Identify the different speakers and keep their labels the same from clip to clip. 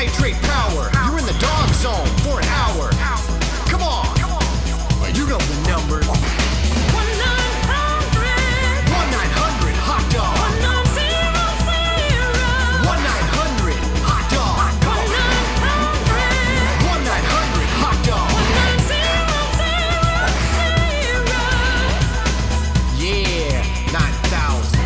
Speaker 1: Concentrate power. You're in the dog zone for an hour. Come on. You know the number. 1-900 hot dog. 1-900 hot dog. 1-900 hot dog. Yeah, 9,000.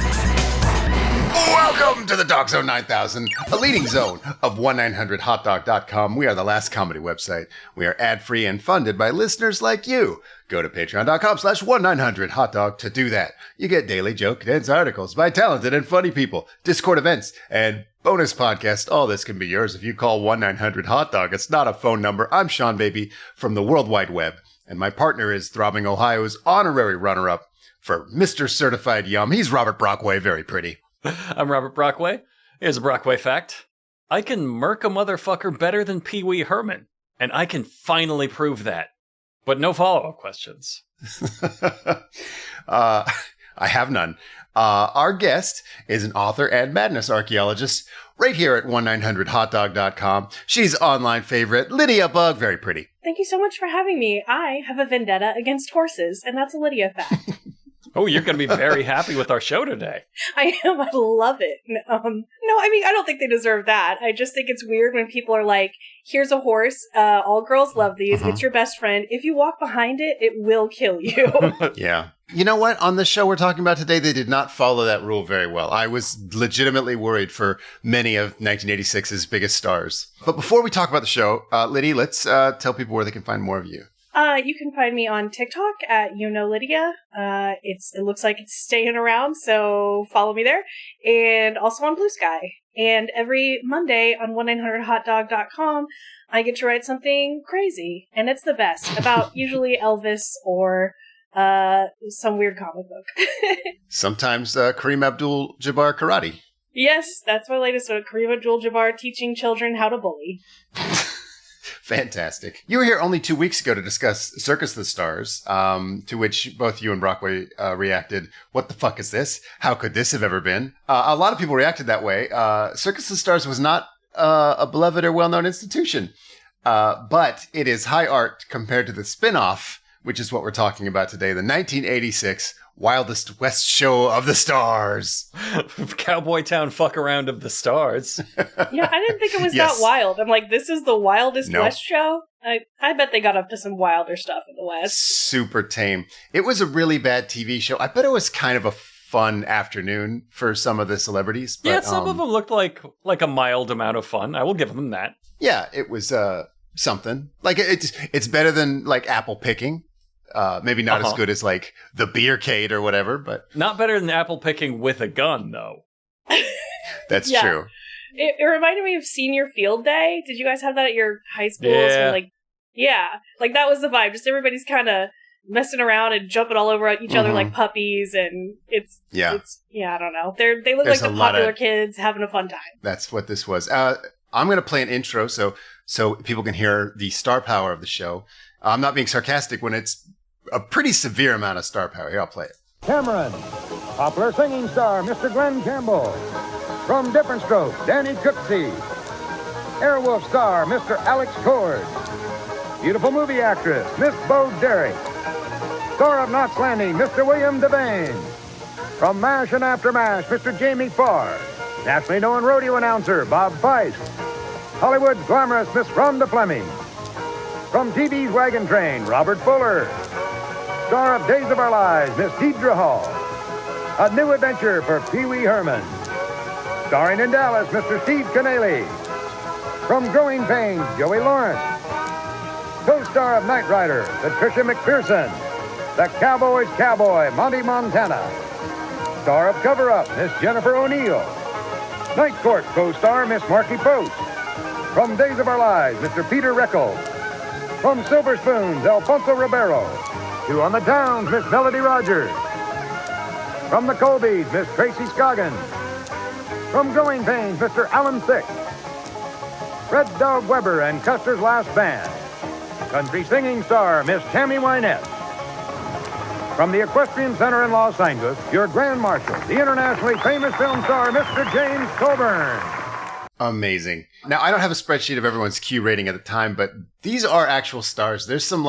Speaker 2: Welcome to the DOGGZZONE 9000, a leading zone of 1-900hotdog.com. We are the last comedy website. We are ad-free and funded by listeners like you. Go to patreon.com/1900hotdog to do that. You get daily joke dense articles by talented and funny people, Discord events, and bonus podcast. All this can be yours if you call 1-900hotdog. It's not a phone number. I'm Seanbaby from the World Wide Web, and my partner is Throbbing Ohio's honorary runner-up for Mr. Certified Yum. He's Robert Brockway, very pretty.
Speaker 3: I'm Robert Brockway. Here's a Brockway fact. I can murk a motherfucker better than PeeWee Herman, and I can finally prove that. But no follow-up questions.
Speaker 2: I have none. Our guest is an author and madness archaeologist right here at 1-900hotdog.com. She's online favorite, Lydia Bugg, very pretty.
Speaker 4: Thank you so much for having me. I have a vendetta against horses, and that's a Lydia fact.
Speaker 3: Oh, you're going to be very happy with our show today.
Speaker 4: I am. I love it. No, I mean, I don't think they deserve that. I just think it's weird when people are like, here's a horse. All girls love these. It's your best friend. If you walk behind it, it will kill you.
Speaker 2: Yeah. You know what? On the show we're talking about today, they did not follow that rule very well. I was legitimately worried for many of 1986's biggest stars. But before we talk about the show, Liddy, let's tell people where they can find more of you.
Speaker 4: You can find me on TikTok at Lydia. It looks like it's staying around, so follow me there. And also on Blue Sky. And every Monday on 1-900hotdog.com, I get to write something crazy. And it's the best. About usually Elvis or some weird comic book.
Speaker 2: Sometimes Kareem Abdul-Jabbar karate.
Speaker 4: Yes, that's my latest one. Kareem Abdul-Jabbar teaching children how to bully.
Speaker 2: Fantastic. You were here only 2 weeks ago to discuss Circus of the Stars, to which both you and Brockway reacted, what the fuck is this? How could this have ever been? A lot of people reacted that way. Circus of the Stars was not a beloved or well-known institution, but it is high art compared to the spin-off, which is what we're talking about today, the 1986 Wildest West Show of the Stars.
Speaker 3: Cowboy Town fuck around of the stars.
Speaker 4: Yeah, I didn't think it was that wild. I'm like, this is the Wildest
Speaker 2: Nope.
Speaker 4: West Show? I bet they got up to some wilder stuff in the West.
Speaker 2: Super tame. It was a really bad TV show. I bet it was kind of a fun afternoon for some of the celebrities. But,
Speaker 3: Yeah, some of them looked like a mild amount of fun. I will give them that.
Speaker 2: Yeah, it was something. Like, it's better than, like, apple picking. Maybe not as good as, like, the Beercade or whatever, but...
Speaker 3: Not better than apple picking with a gun, though.
Speaker 2: That's
Speaker 4: Yeah.
Speaker 2: true.
Speaker 4: It reminded me of Senior Field Day. Did you guys have that at your high schools?
Speaker 3: Yeah.
Speaker 4: Like that was the vibe. Just everybody's kind of messing around and jumping all over each other like puppies, and it's I don't know. They look
Speaker 2: There's
Speaker 4: like
Speaker 2: a
Speaker 4: the
Speaker 2: lot
Speaker 4: popular
Speaker 2: of-
Speaker 4: kids having a fun time.
Speaker 2: That's what this was. I'm going to play an intro so people can hear the star power of the show. I'm not being sarcastic when it's a pretty severe amount of star power. Here, I'll play it.
Speaker 5: Cameron, popular singing star Mr. Glenn Campbell. From Different Strokes, Danny Cooksey. Airwolf star Mr. Alex Cord. Beautiful movie actress Miss Bo Derick. Star of Knots Landing, Mr. William Devane. From MASH and After MASH, Mr. Jamie Farr. Nationally known rodeo announcer Bob Feist. Hollywood's glamorous Miss Rhonda Fleming. From TV's Wagon Train, Robert Fuller. Star of Days of Our Lives, Miss Deidre Hall. A new adventure for PeeWee Herman. Starring in Dallas, Mr. Steve Canale. From Growing Pains, Joey Lawrence. Co-star of Knight Rider, Patricia McPherson. The Cowboy's Cowboy, Monty Montana. Star of Cover Up, Miss Jennifer O'Neill. Night Court co-star, Miss Marky Post. From Days of Our Lives, Mr. Peter Reckles. From Silver Spoons, Alfonso Ribeiro. Two on the Towns, Miss Melody Rogers. From the Colbys, Miss Tracy Scoggins. From Growing Pains, Mr. Alan Thicke. Red Dog Weber and Custer's Last Band. Country singing star, Miss Tammy Wynette. From the Equestrian Center in Los Angeles, your Grand Marshal, the internationally famous film star, Mr. James Coburn.
Speaker 2: Amazing. Now, I don't have a spreadsheet of everyone's Q rating at the time, but these are actual stars. There's some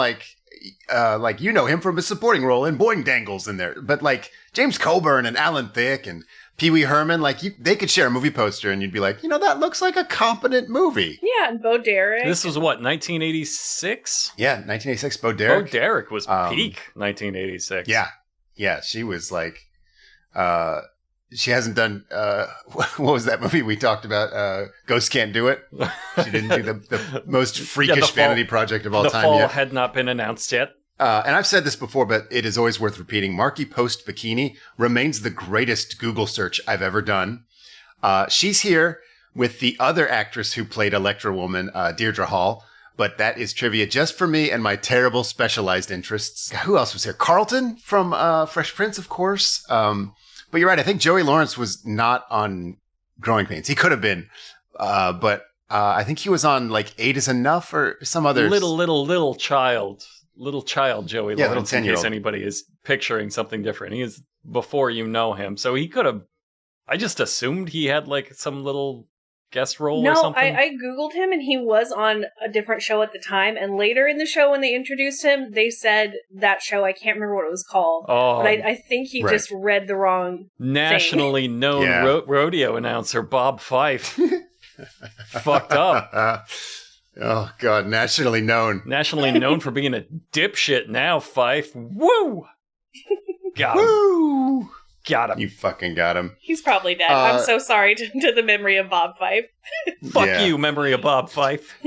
Speaker 2: you know him from his supporting role in Boing Dangles in there, but like James Coburn and Alan Thicke and PeeWee Herman, they could share a movie poster and you'd be like, that looks like a competent movie.
Speaker 4: Yeah, and Bo Derick.
Speaker 3: This was what, 1986?
Speaker 2: Yeah, 1986, Bo Derick.
Speaker 3: Bo Derick was peak 1986.
Speaker 2: Yeah, she was like, she hasn't done, what was that movie we talked about? Ghosts Can't Do It. She didn't do the most freakish vanity project of all time
Speaker 3: The fall
Speaker 2: yet.
Speaker 3: had not been announced yet.
Speaker 2: And I've said this before, but it is always worth repeating. Marky Post Bikini remains the greatest Google search I've ever done. She's here with the other actress who played Electra Woman, Deirdre Hall. But that is trivia just for me and my terrible specialized interests. Who else was here? Carlton from Fresh Prince, of course. But you're right. I think Joey Lawrence was not on Growing Pains. He could have been. But I think he was on like 8 is Enough or some other.
Speaker 3: Little child. Little child Joey Lawrence, in
Speaker 2: 10-year-old.
Speaker 3: case anybody is picturing something different. He is before you know him. So he could have, I just assumed he had like some little guest role or something.
Speaker 4: No, I Googled him and he was on a different show at the time. And later in the show when they introduced him, they said that show, I can't remember what it was called.
Speaker 3: Oh,
Speaker 4: but I think he just read the wrong
Speaker 3: nationally known rodeo announcer Bob Fife. Fucked up.
Speaker 2: Oh, God, nationally known.
Speaker 3: Nationally known for being a dipshit now, Fife. Woo! Got him.
Speaker 2: Woo!
Speaker 3: Got him.
Speaker 2: You fucking got him.
Speaker 4: He's probably dead. I'm so sorry to the memory of Bob Fife.
Speaker 3: Fuck you, memory of Bob Fife.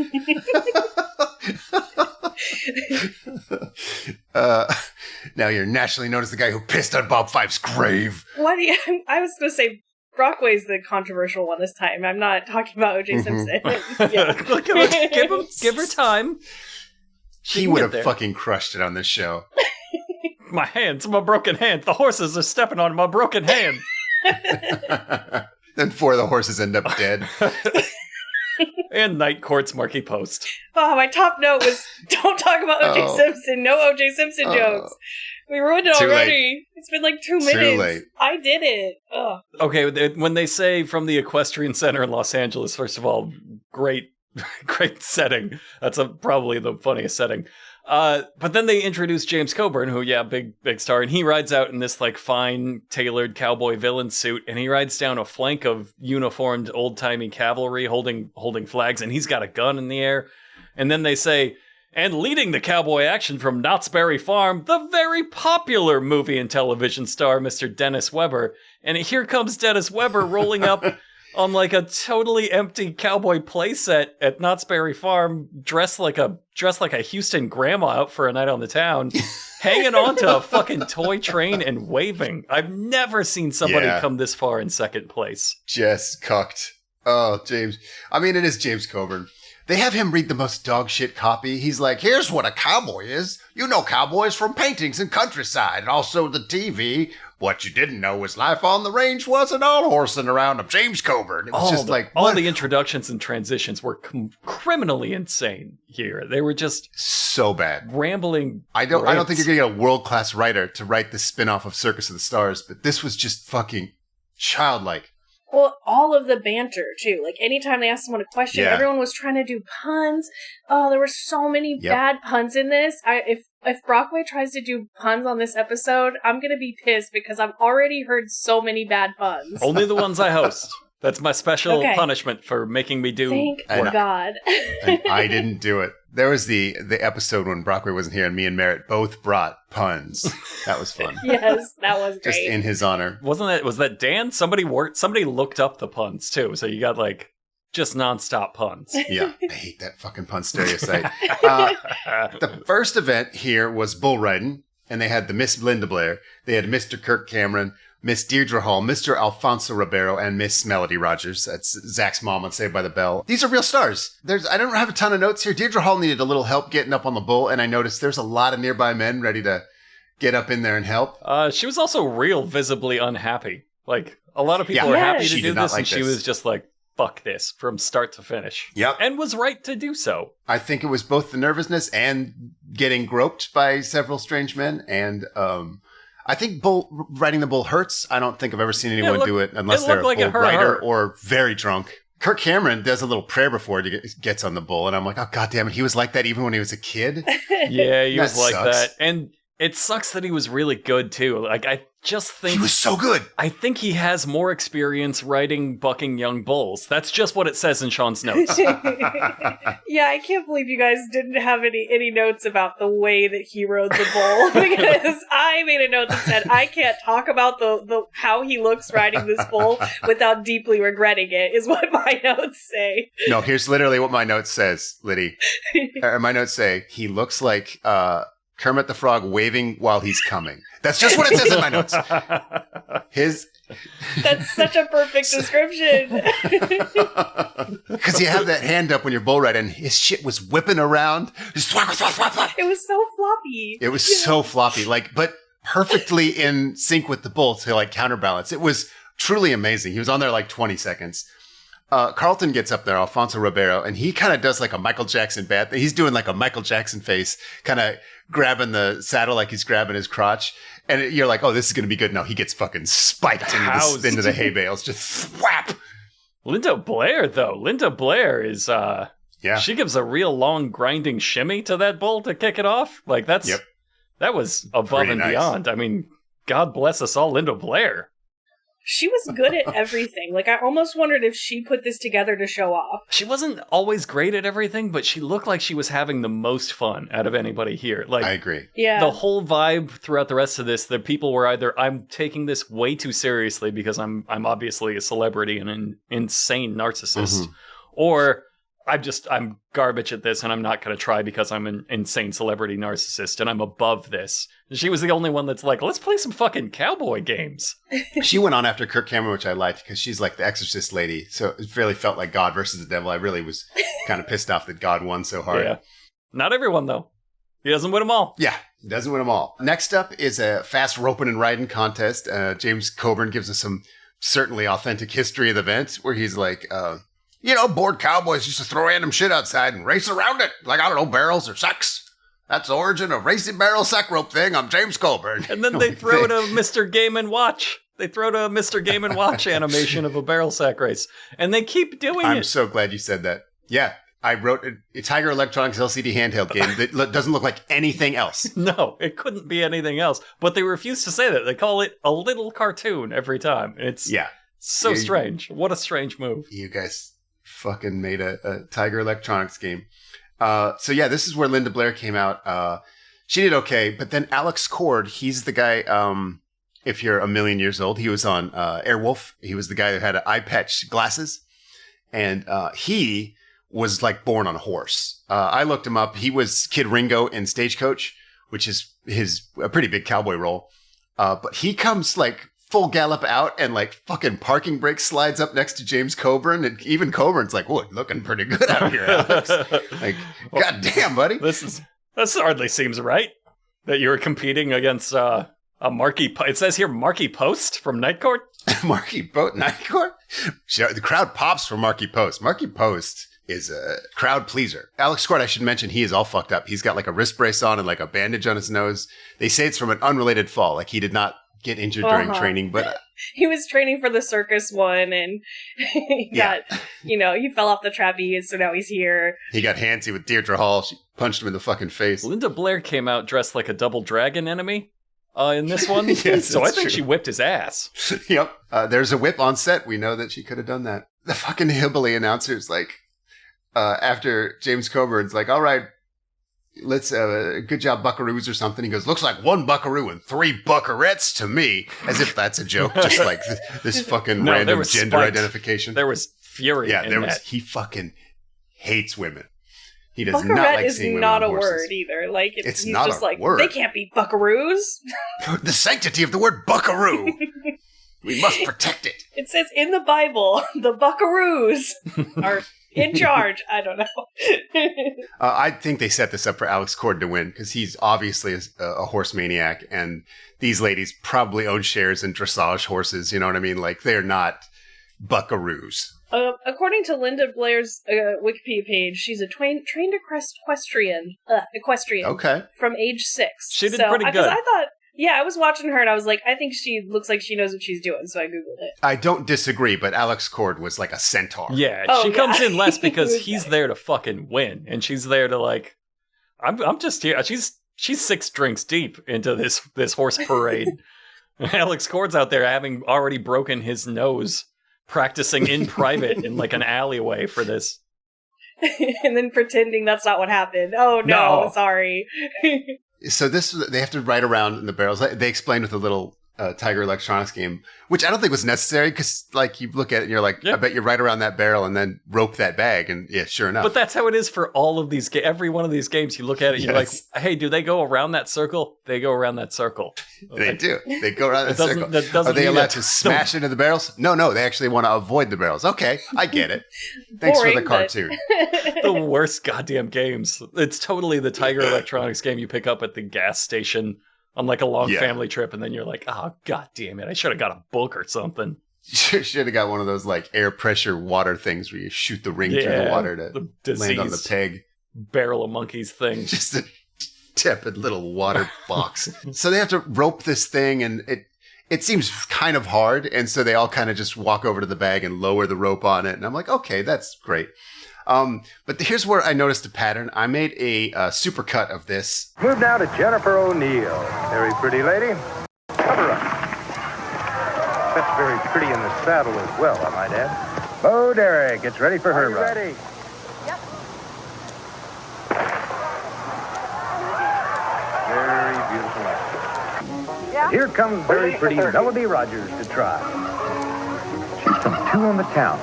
Speaker 2: Now you're nationally known as the guy who pissed on Bob Fife's grave.
Speaker 4: What? I was going to say Brockway's the controversial one this time. I'm not talking about O.J. Simpson.
Speaker 3: Give her time.
Speaker 2: He would have fucking crushed it on this show.
Speaker 3: My hands, my broken hand. The horses are stepping on my broken hand.
Speaker 2: Then 4 of the horses end up dead.
Speaker 3: And Night Court's Marky Post.
Speaker 4: Oh, my top note was don't talk about O.J. Simpson. No O.J. Simpson jokes. We ruined it already.
Speaker 2: Late.
Speaker 4: It's been like 2 minutes.
Speaker 2: Too late.
Speaker 4: I did it. Ugh.
Speaker 3: Okay, when they say from the Equestrian Center in Los Angeles, first of all, great setting. That's probably the funniest setting. But then they introduce James Coburn, who, big star, and he rides out in this like fine tailored cowboy villain suit, and he rides down a flank of uniformed old timey cavalry holding flags, and he's got a gun in the air. And then they say, and leading the cowboy action from Knott's Berry Farm, the very popular movie and television star, Mr. Dennis Weber. And here comes Dennis Weber rolling up on like a totally empty cowboy playset at Knott's Berry Farm, dressed like a Houston grandma out for a night on the town, hanging onto a fucking toy train and waving. I've never seen somebody come this far in second place.
Speaker 2: Just cucked. Oh, James. I mean, it is James Coburn. They have him read the most dog shit copy. He's like, here's what a cowboy is. You know cowboys from paintings and countryside and also the TV. What you didn't know was life on the range wasn't all horsing around of James Coburn. It was
Speaker 3: all the introductions and transitions were criminally insane here. They were just
Speaker 2: so bad.
Speaker 3: Rambling.
Speaker 2: I don't think you're going to get a world-class writer to write this spin-off of Circus of the Stars, but this was just fucking childlike.
Speaker 4: Well, all of the banter, too. Like, anytime they asked someone a question, everyone was trying to do puns. Oh, there were so many bad puns in this. If Brockway tries to do puns on this episode, I'm going to be pissed because I've already heard so many bad puns.
Speaker 3: Only the ones I host. That's my special punishment for making me do.
Speaker 4: Thank God.
Speaker 2: And I didn't do it. There was the episode when Brockway wasn't here and me and Merritt both brought puns. That was fun.
Speaker 4: Yes, that was great.
Speaker 2: Just in his honor.
Speaker 3: Was that Dan? Somebody looked up the puns too. So you got like just nonstop puns.
Speaker 2: Yeah, I hate that fucking pun stereo site. The first event here was bull riding, and they had the Miss Linda Blair. They had Mr. Kirk Cameron, Miss Deirdre Hall, Mr. Alfonso Ribeiro, and Miss Melody Rogers. That's Zach's mom on Saved by the Bell. These are real stars. I don't have a ton of notes here. Deirdre Hall needed a little help getting up on the bull, and I noticed there's a lot of nearby men ready to get up in there and help.
Speaker 3: She was also real visibly unhappy. Like, a lot of people are happy to do this, and she was just like, fuck this, from start to finish.
Speaker 2: Yep.
Speaker 3: And was right to do so.
Speaker 2: I think it was both the nervousness and getting groped by several strange men, and I think riding the bull hurts. I don't think I've ever seen anyone do it unless they're a bull rider or very drunk. Kirk Cameron does a little prayer before he gets on the bull, and I'm like, oh, God damn it, he was like that even when he was a kid?
Speaker 3: Yeah, he
Speaker 2: That
Speaker 3: was like
Speaker 2: sucks.
Speaker 3: that. And it sucks that he was really good, too. Like, I just think...
Speaker 2: He was so good!
Speaker 3: I think he has more experience riding bucking young bulls. That's just what it says in Sean's notes.
Speaker 4: Yeah, I can't believe you guys didn't have any notes about the way that he rode the bull, because I made a note that said I can't talk about the how he looks riding this bull without deeply regretting it, is what my notes say.
Speaker 2: No, here's literally what my notes says, Liddy. My notes say, he looks like Kermit the Frog waving while he's coming. That's just what it says in my notes.
Speaker 4: That's such a perfect description.
Speaker 2: Because you have that hand up when you're bull riding, his shit was whipping around.
Speaker 4: It was so floppy.
Speaker 2: It was so floppy, but perfectly in sync with the bull to counterbalance. It was truly amazing. He was on there 20 seconds. Carlton gets up there, Alfonso Ribeiro, and he kind of does a Michael Jackson bad thing. He's doing a Michael Jackson face, kind of grabbing the saddle like he's grabbing his crotch. And you're like, oh, this is going to be good. No, he gets fucking spiked into the hay bales. Just thwap.
Speaker 3: Linda Blair, though. Linda Blair is,
Speaker 2: Yeah.
Speaker 3: She gives a real long grinding shimmy to that bull to kick it off. That was above
Speaker 2: Pretty
Speaker 3: and
Speaker 2: nice.
Speaker 3: beyond. I mean, God bless us all, Linda Blair.
Speaker 4: She was good at everything. I almost wondered if she put this together to show off.
Speaker 3: She wasn't always great at everything, but she looked like she was having the most fun out of anybody here.
Speaker 2: I agree.
Speaker 4: Yeah.
Speaker 3: The whole vibe throughout the rest of this, the people were either, I'm taking this way too seriously because I'm obviously a celebrity and an insane narcissist, or I'm garbage at this and I'm not going to try because I'm an insane celebrity narcissist and I'm above this. And she was the only one that's like, let's play some fucking cowboy games.
Speaker 2: She went on after Kirk Cameron, which I liked because she's like the Exorcist lady. So it really felt like God versus the devil. I really was kind of pissed off that God won so hard.
Speaker 3: Yeah. Not everyone, though. He doesn't win them all.
Speaker 2: Yeah, he doesn't win them all. Next up is a fast roping and riding contest. James Coburn gives us some certainly authentic history of the event where he's like, bored cowboys used to throw random shit outside and race around it. Barrels or sacks. That's the origin of racing barrel sack rope thing. I'm James Coburn.
Speaker 3: And then they throw to Mr. Game & Watch. They throw to a Mr. Game & Watch animation of a barrel sack race. And they keep doing it.
Speaker 2: I'm so glad you said that. Yeah, I wrote a Tiger Electronics LCD handheld game that doesn't look like anything else.
Speaker 3: No, it couldn't be anything else. But they refuse to say that. They call it a little cartoon every time. It's so strange. What a strange move.
Speaker 2: You guys fucking made a Tiger Electronics game. This is where Linda Blair came out. She did okay, but then Alex Cord, he's the guy, if you're a million years old, he was on Airwolf. He was the guy that had eye patch glasses. And he was born on a horse. I looked him up. He was Kid Ringo in Stagecoach, which is a pretty big cowboy role. But he comes full gallop out and fucking parking brake slides up next to James Coburn. And even Coburn's like, whoa, looking pretty good out here, Alex. God damn, buddy.
Speaker 3: This hardly seems right. That you were competing against a Marky... It says here Marky Post from Night Court?
Speaker 2: Marky Post? Night Court? The crowd pops for Marky Post. Marky Post is a crowd pleaser. Alex Cord, I should mention, he is all fucked up. He's got a wrist brace on and a bandage on his nose. They say it's from an unrelated fall. He did not get injured during training, but
Speaker 4: he was training for the circus one, and he got, he fell off the trapeze, so now he's here.
Speaker 2: He got handsy with Deirdre Hall. She punched him in the fucking face.
Speaker 3: Linda Blair came out dressed like a double dragon enemy in this one,
Speaker 2: Yes,
Speaker 3: so I think
Speaker 2: true.
Speaker 3: she whipped his ass.
Speaker 2: Yep. There's a whip on set. We know that she could have done that. The fucking hillbilly announcer's after James Coburn's all right, let's good job buckaroos or something. He goes, looks like one buckaroo and 3 buckarettes to me, as if that's a joke. Just this fucking random gender identification.
Speaker 3: There was fury.
Speaker 2: That. He fucking hates women. He does
Speaker 4: Buckarette
Speaker 2: not like
Speaker 4: is
Speaker 2: seeing women
Speaker 4: not
Speaker 2: on
Speaker 4: a
Speaker 2: horses.
Speaker 4: word either.
Speaker 2: It's
Speaker 4: he's
Speaker 2: not
Speaker 4: just
Speaker 2: a word.
Speaker 4: They can't be buckaroos.
Speaker 2: The sanctity of the word buckaroo. We must protect it.
Speaker 4: It says in the Bible, the buckaroos are in charge. I don't know.
Speaker 2: I think they set this up for Alex Cord to win because he's obviously a horse maniac, and these ladies probably own shares in dressage horses. You know what I mean? They're not buckaroos.
Speaker 4: According to Linda Blair's Wikipedia page, she's a trained equestrian. Equestrian.
Speaker 2: Okay.
Speaker 4: From age 6.
Speaker 3: She did pretty good.
Speaker 4: I thought Yeah, I was watching her and I was like, I think she looks like she knows what she's doing, so I Googled it.
Speaker 2: I don't disagree, but Alex Cord was like a centaur.
Speaker 3: Yeah,
Speaker 4: Oh,
Speaker 3: she
Speaker 4: yeah.
Speaker 3: comes in less because
Speaker 4: Okay.
Speaker 3: he's there to fucking win, and she's there to like, I'm just here. She's 6 drinks deep into this horse parade. Alex Cord's out there having already broken his nose, practicing in private in like an alleyway for this.
Speaker 4: And then pretending that's not what happened. Oh no.
Speaker 3: No.
Speaker 4: Sorry.
Speaker 2: So they have to ride around in the barrels. They explained with a little Tiger Electronics game, which I don't think was necessary because, like, you look at it and you're like,
Speaker 3: Yeah.
Speaker 2: I bet you ride around that barrel and then rope that bag, and yeah, sure enough.
Speaker 3: But that's how it is for all of these every one of these games. You look at it, you're like,
Speaker 2: Yes.
Speaker 3: hey, do they go around that circle? They go around that circle.
Speaker 2: They
Speaker 3: Like,
Speaker 2: do. They go around that
Speaker 3: That doesn't-
Speaker 2: circle.
Speaker 3: that doesn't
Speaker 2: Are they
Speaker 3: mean
Speaker 2: allowed
Speaker 3: that-
Speaker 2: to smash into the barrels? No. They actually want to avoid the barrels. Okay, I get it. Thanks for
Speaker 4: Boring,
Speaker 2: the
Speaker 4: but-
Speaker 2: cartoon.
Speaker 3: The worst goddamn games. It's totally the Tiger Electronics game you pick up at the gas station on like a long
Speaker 2: Yeah.
Speaker 3: family trip, and then you're like, oh, god damn it, I should have got a book or something.
Speaker 2: Should have got one of those like air pressure water things where you shoot the ring through the water
Speaker 3: the
Speaker 2: to land on the
Speaker 3: diseased
Speaker 2: peg.
Speaker 3: barrel of monkeys thing.
Speaker 2: Just a tepid little water box. So they have to rope this thing, and it seems kind of hard, and so they all kind of just walk over to the bag and lower the rope on it, and I'm like, okay, that's great. But here's where I noticed a pattern. I made a supercut of this.
Speaker 5: Move now to Jennifer O'Neill. Very pretty lady. Cover up. That's very pretty in the saddle as well, I might add. Bo Derick gets ready for her run. Ready?
Speaker 6: Yep.
Speaker 5: Very beautiful action.
Speaker 6: Yeah.
Speaker 5: Here comes very pretty Melody Rogers to try. She's from 2 on the town.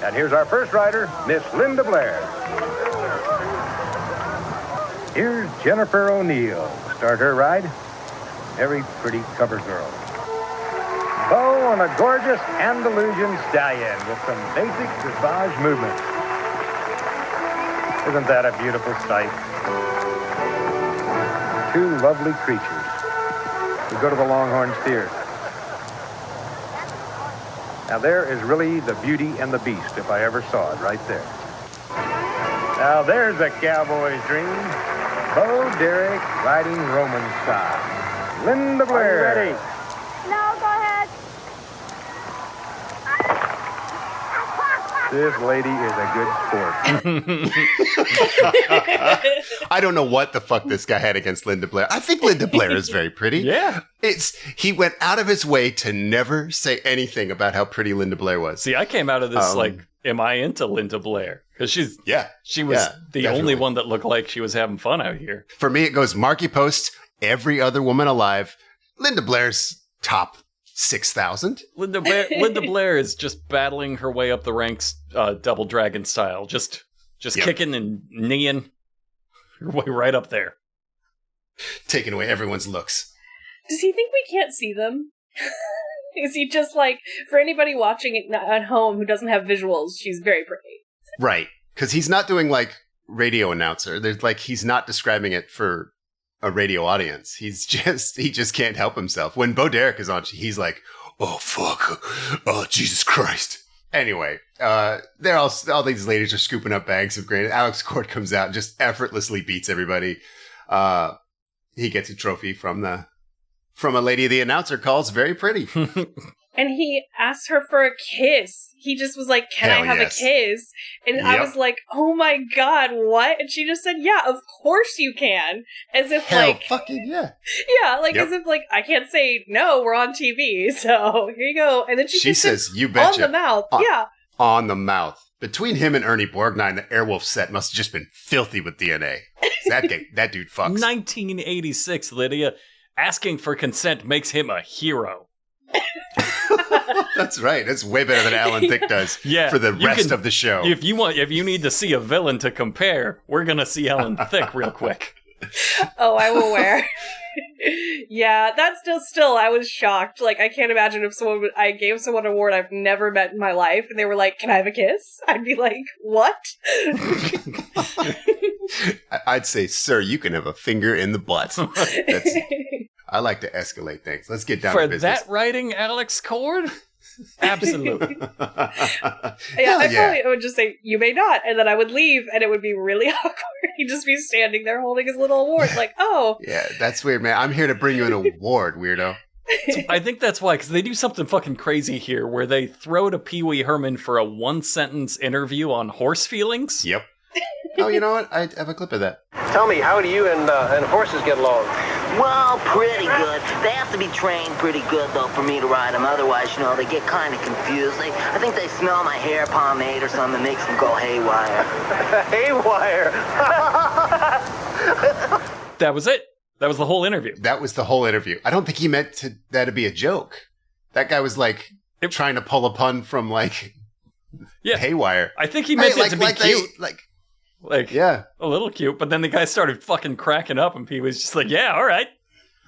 Speaker 5: And here's our first rider, Miss Linda Blair. Here's Jennifer O'Neill. Start her ride. Very pretty cover girl. Bo on a gorgeous Andalusian stallion with some basic dressage movements. Isn't that a beautiful sight? 2 lovely creatures. We go to the Longhorn Steer. Now there is really the beauty and the beast, if I ever saw it, right there. Now there's a cowboy's dream. Bo Derick riding Roman style. Linda Blair. Ready?
Speaker 6: No, go ahead.
Speaker 5: This lady is a good sport.
Speaker 2: I don't know what the fuck this guy had against Linda Blair. I think Linda Blair is very pretty.
Speaker 3: Yeah.
Speaker 2: He went out of his way to never say anything about how pretty Linda Blair was.
Speaker 3: See, I came out of this like, am I into Linda Blair? Because she was the
Speaker 2: definitely.
Speaker 3: only one that looked like she was having fun out here.
Speaker 2: For me, it goes Marky Post, every other woman alive. Linda Blair's top 6,000.
Speaker 3: Linda Blair is just battling her way up the ranks, Double Dragon style, just
Speaker 2: Yep.
Speaker 3: kicking and kneeing her way right up there.
Speaker 2: Taking away everyone's looks.
Speaker 4: Does he think we can't see them? Is he just like, for anybody watching it at home who doesn't have visuals, she's very pretty.
Speaker 2: Right. Because he's not doing like radio announcer. There's like, he's not describing it for a radio audience. He just can't help himself. When Bo Derick is on, he's like, oh, fuck. Oh, Jesus Christ. Anyway, they're all these ladies are scooping up bags of grain. Alex Cord comes out and just effortlessly beats everybody. He gets a trophy from a lady the announcer calls very pretty.
Speaker 4: And he asked her for a kiss. He just was like, can
Speaker 2: Hell
Speaker 4: I have
Speaker 2: yes.
Speaker 4: a kiss? And I
Speaker 2: Yep.
Speaker 4: was like, oh my god, what? And she just said, yeah, of course you can. As if
Speaker 2: Hell
Speaker 4: like,
Speaker 2: fucking yeah.
Speaker 4: yeah, like
Speaker 2: Yep.
Speaker 4: as if like, I can't say no, we're on TV. So here you go. And then she
Speaker 2: She
Speaker 4: kissed him
Speaker 2: says, you betcha.
Speaker 4: on the mouth.
Speaker 2: On-
Speaker 4: Yeah.
Speaker 2: On the mouth. Between him and Ernie Borgnine, the Airwolf set must have just been filthy with DNA. That dude fucks.
Speaker 3: 1986, Lydia. Asking for consent makes him a hero.
Speaker 2: That's right. That's way better than Alan Thicke does
Speaker 3: Yeah,
Speaker 2: for the
Speaker 3: you
Speaker 2: rest
Speaker 3: can-
Speaker 2: of the show.
Speaker 3: If you need to see a villain to compare, we're gonna see Alan Thicke real quick.
Speaker 4: Oh, I'm aware. Yeah, that's still, I was shocked. Like, I can't imagine if I gave someone an award I've never met in my life, and they were like, can I have a kiss? I'd be like, what?
Speaker 2: I'd say, sir, you can have a finger in the butt. I like to escalate things. Let's get down
Speaker 3: For
Speaker 2: to business.
Speaker 3: that writing, Alex Cord? Absolutely.
Speaker 4: Yeah, I probably would just say, you may not, and then I would leave, and it would be really awkward. He'd just be standing there holding his little award, like, oh.
Speaker 2: Yeah, that's weird, man. I'm here to bring you an award, weirdo.
Speaker 3: So I think that's why, because they do something fucking crazy here, where they throw to PeeWee Herman for a 1-sentence interview on horse feelings.
Speaker 2: Yep. Oh, you know what? I have a clip of that.
Speaker 7: Tell me, how do you and horses get along?
Speaker 8: Well, pretty good. They have to be trained pretty good, though, for me to ride them. Otherwise, they get kind of confused. I think they smell my hair pomade or something that makes them go haywire.
Speaker 7: Haywire?
Speaker 3: That was it. That was the whole interview.
Speaker 2: That was the whole interview. I don't think he meant that to be a joke. That guy was, trying to pull a pun from, haywire.
Speaker 3: I think he meant it to be cute.
Speaker 2: Yeah.
Speaker 3: A little cute, but then the guy started fucking cracking up, and Pee was just like, yeah, all right.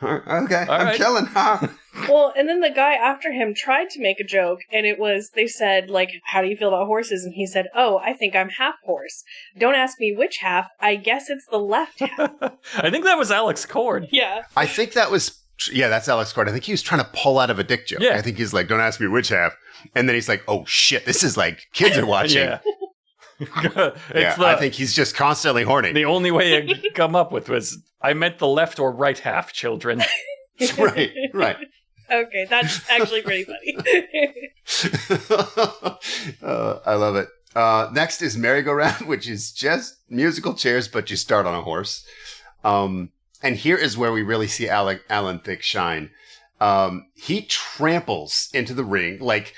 Speaker 2: Okay,
Speaker 3: all
Speaker 2: I'm
Speaker 3: right.
Speaker 2: killing, huh?
Speaker 4: Well, and then the guy after him tried to make a joke, and they said, how do you feel about horses? And he said, oh, I think I'm half horse. Don't ask me which half. I guess it's the left half.
Speaker 3: I think that was Alex Cord.
Speaker 4: Yeah.
Speaker 2: I think that was... Yeah, that's Alex Cord. I think he was trying to pull out of a dick joke.
Speaker 3: Yeah.
Speaker 2: I think he's like, don't ask me which half. And then he's like, oh, shit, this is kids are watching.
Speaker 3: Yeah.
Speaker 2: I think he's just constantly horny.
Speaker 3: The only way I could come up with was, I meant the left or right half, children.
Speaker 2: Right.
Speaker 4: Okay, that's actually pretty funny.
Speaker 2: I love it. Next is merry-go-round, which is just musical chairs, but you start on a horse. And here is where we really see Alan Thicke shine. He tramples into the ring like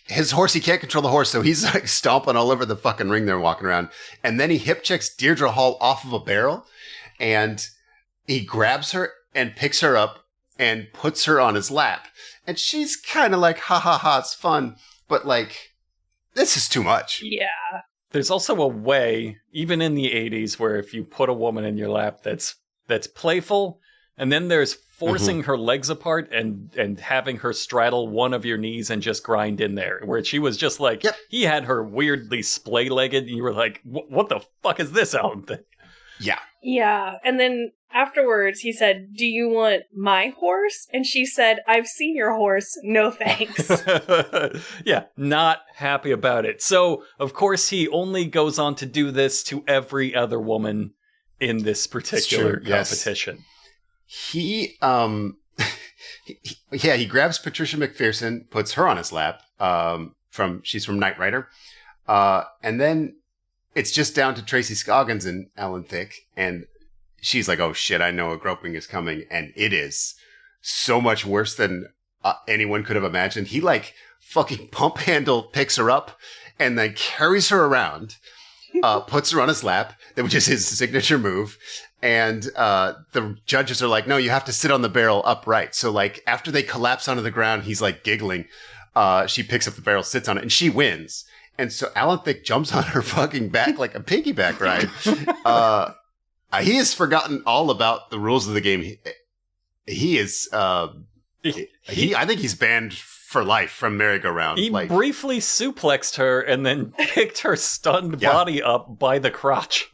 Speaker 2: his horse. He can't control the horse, so he's stomping all over the fucking ring there, walking around. And then he hip checks Deirdre Hall off of a barrel, and he grabs her and picks her up and puts her on his lap. And she's kind of like, ha ha ha, it's fun, but this is too much.
Speaker 4: Yeah.
Speaker 3: There's also a way, even in the 80s, where if you put a woman in your lap, that's playful. And then there's forcing her legs apart and having her straddle one of your knees and just grind in there. Where she was just he had her weirdly splay-legged, and you were like, what the fuck is this, Alan Thicke?
Speaker 2: Yeah.
Speaker 4: Yeah. And then afterwards, he said, do you want my horse? And she said, I've seen your horse. No thanks.
Speaker 3: Yeah, not happy about it. So, of course, he only goes on to do this to every other woman in this particular competition.
Speaker 2: Yes. He grabs Patricia McPherson, puts her on his lap. She's from Knight Rider, and then it's just down to Tracy Scoggins and Alan Thicke, and she's like, "Oh shit, I know a groping is coming," and it is so much worse than anyone could have imagined. He fucking pump handle picks her up and then carries her around, puts her on his lap, which is his signature move. And the judges are like, no, you have to sit on the barrel upright. So after they collapse onto the ground, he's giggling. She picks up the barrel, sits on it, and she wins. And so Alan Thicke jumps on her fucking back like a piggyback ride. He has forgotten all about the rules of the game. He is, I think he's banned for life from merry-go-round.
Speaker 3: He briefly suplexed her and then picked her stunned body up by the crotch.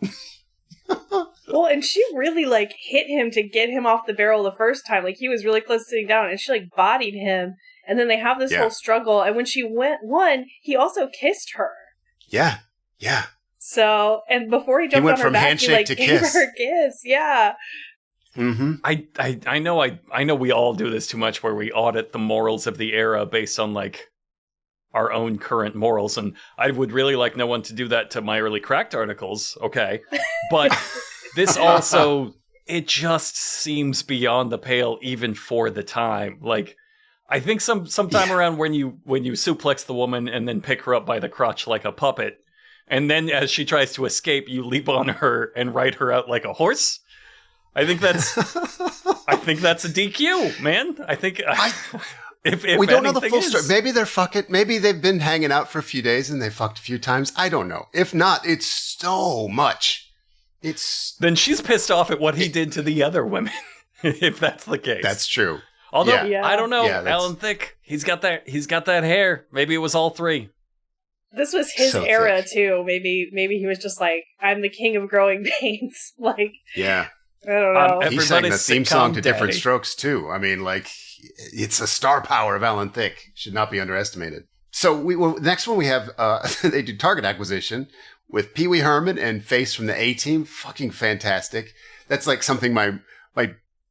Speaker 4: Well, and she really hit him to get him off the barrel the first time. He was really close to sitting down, and she bodied him. And then they have this whole struggle. And when she won, he also kissed her.
Speaker 2: Yeah.
Speaker 4: So, and before he jumped
Speaker 2: went
Speaker 4: on her
Speaker 2: from
Speaker 4: back,
Speaker 2: handshake to
Speaker 4: gave
Speaker 2: kiss.
Speaker 4: her a kiss. Yeah.
Speaker 2: Mm-hmm.
Speaker 3: I know we all do this too much, where we audit the morals of the era based on our own current morals, and I would really like no one to do that to my early Cracked articles. Okay, but this also, it just seems beyond the pale even for the time. I think sometime around when you suplex the woman and then pick her up by the crotch like a puppet, and then as she tries to escape, you leap on her and ride her out like a horse. I think that's a DQ, man. I think if
Speaker 2: we don't know the full
Speaker 3: is,
Speaker 2: story. Maybe they're fucking. Maybe they've been hanging out for a few days and they fucked a few times. I don't know. If not, it's so much.
Speaker 3: Then she's pissed off at what he did to the other women. If that's the case,
Speaker 2: that's true.
Speaker 3: Although I don't know, Alan Thicke, he's got that hair. Maybe it was all three.
Speaker 4: This was his era too. Maybe he was just I'm the king of growing pains.
Speaker 2: Yeah.
Speaker 4: I don't know.
Speaker 2: He sang the
Speaker 3: Everybody's
Speaker 2: theme song to
Speaker 3: sitcom
Speaker 2: Different
Speaker 3: daddy.
Speaker 2: Strokes, too. I mean, like, it's a star power of Alan Thicke. Should not be underestimated. So the next one we have, they do target acquisition with PeeWee Herman and Face from the A-Team. Fucking fantastic. That's like something my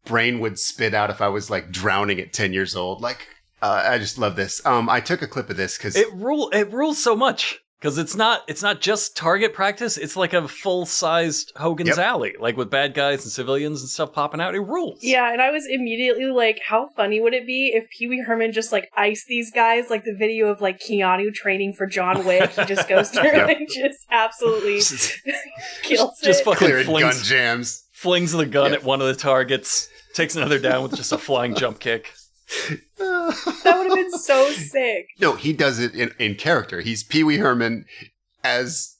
Speaker 2: brain would spit out if I was like drowning at 10 years old. Like, I just love this. I took a clip of this because
Speaker 3: It rules so much. Because it's not just target practice, it's like a full-sized Hogan's Alley, like with bad guys and civilians and stuff popping out. It rules.
Speaker 4: Yeah, and I was immediately like, how funny would it be if PeeWee Herman just like iced these guys, like the video of like Keanu training for John Wick. He just goes through and just absolutely kills
Speaker 3: Just
Speaker 4: it.
Speaker 3: fucking
Speaker 2: clearing gun
Speaker 3: flings
Speaker 2: jams.
Speaker 3: the gun at one of the targets, takes another down with just a flying jump kick.
Speaker 4: That would have been so sick.
Speaker 2: No, he does it in character. He's Pee-wee Herman as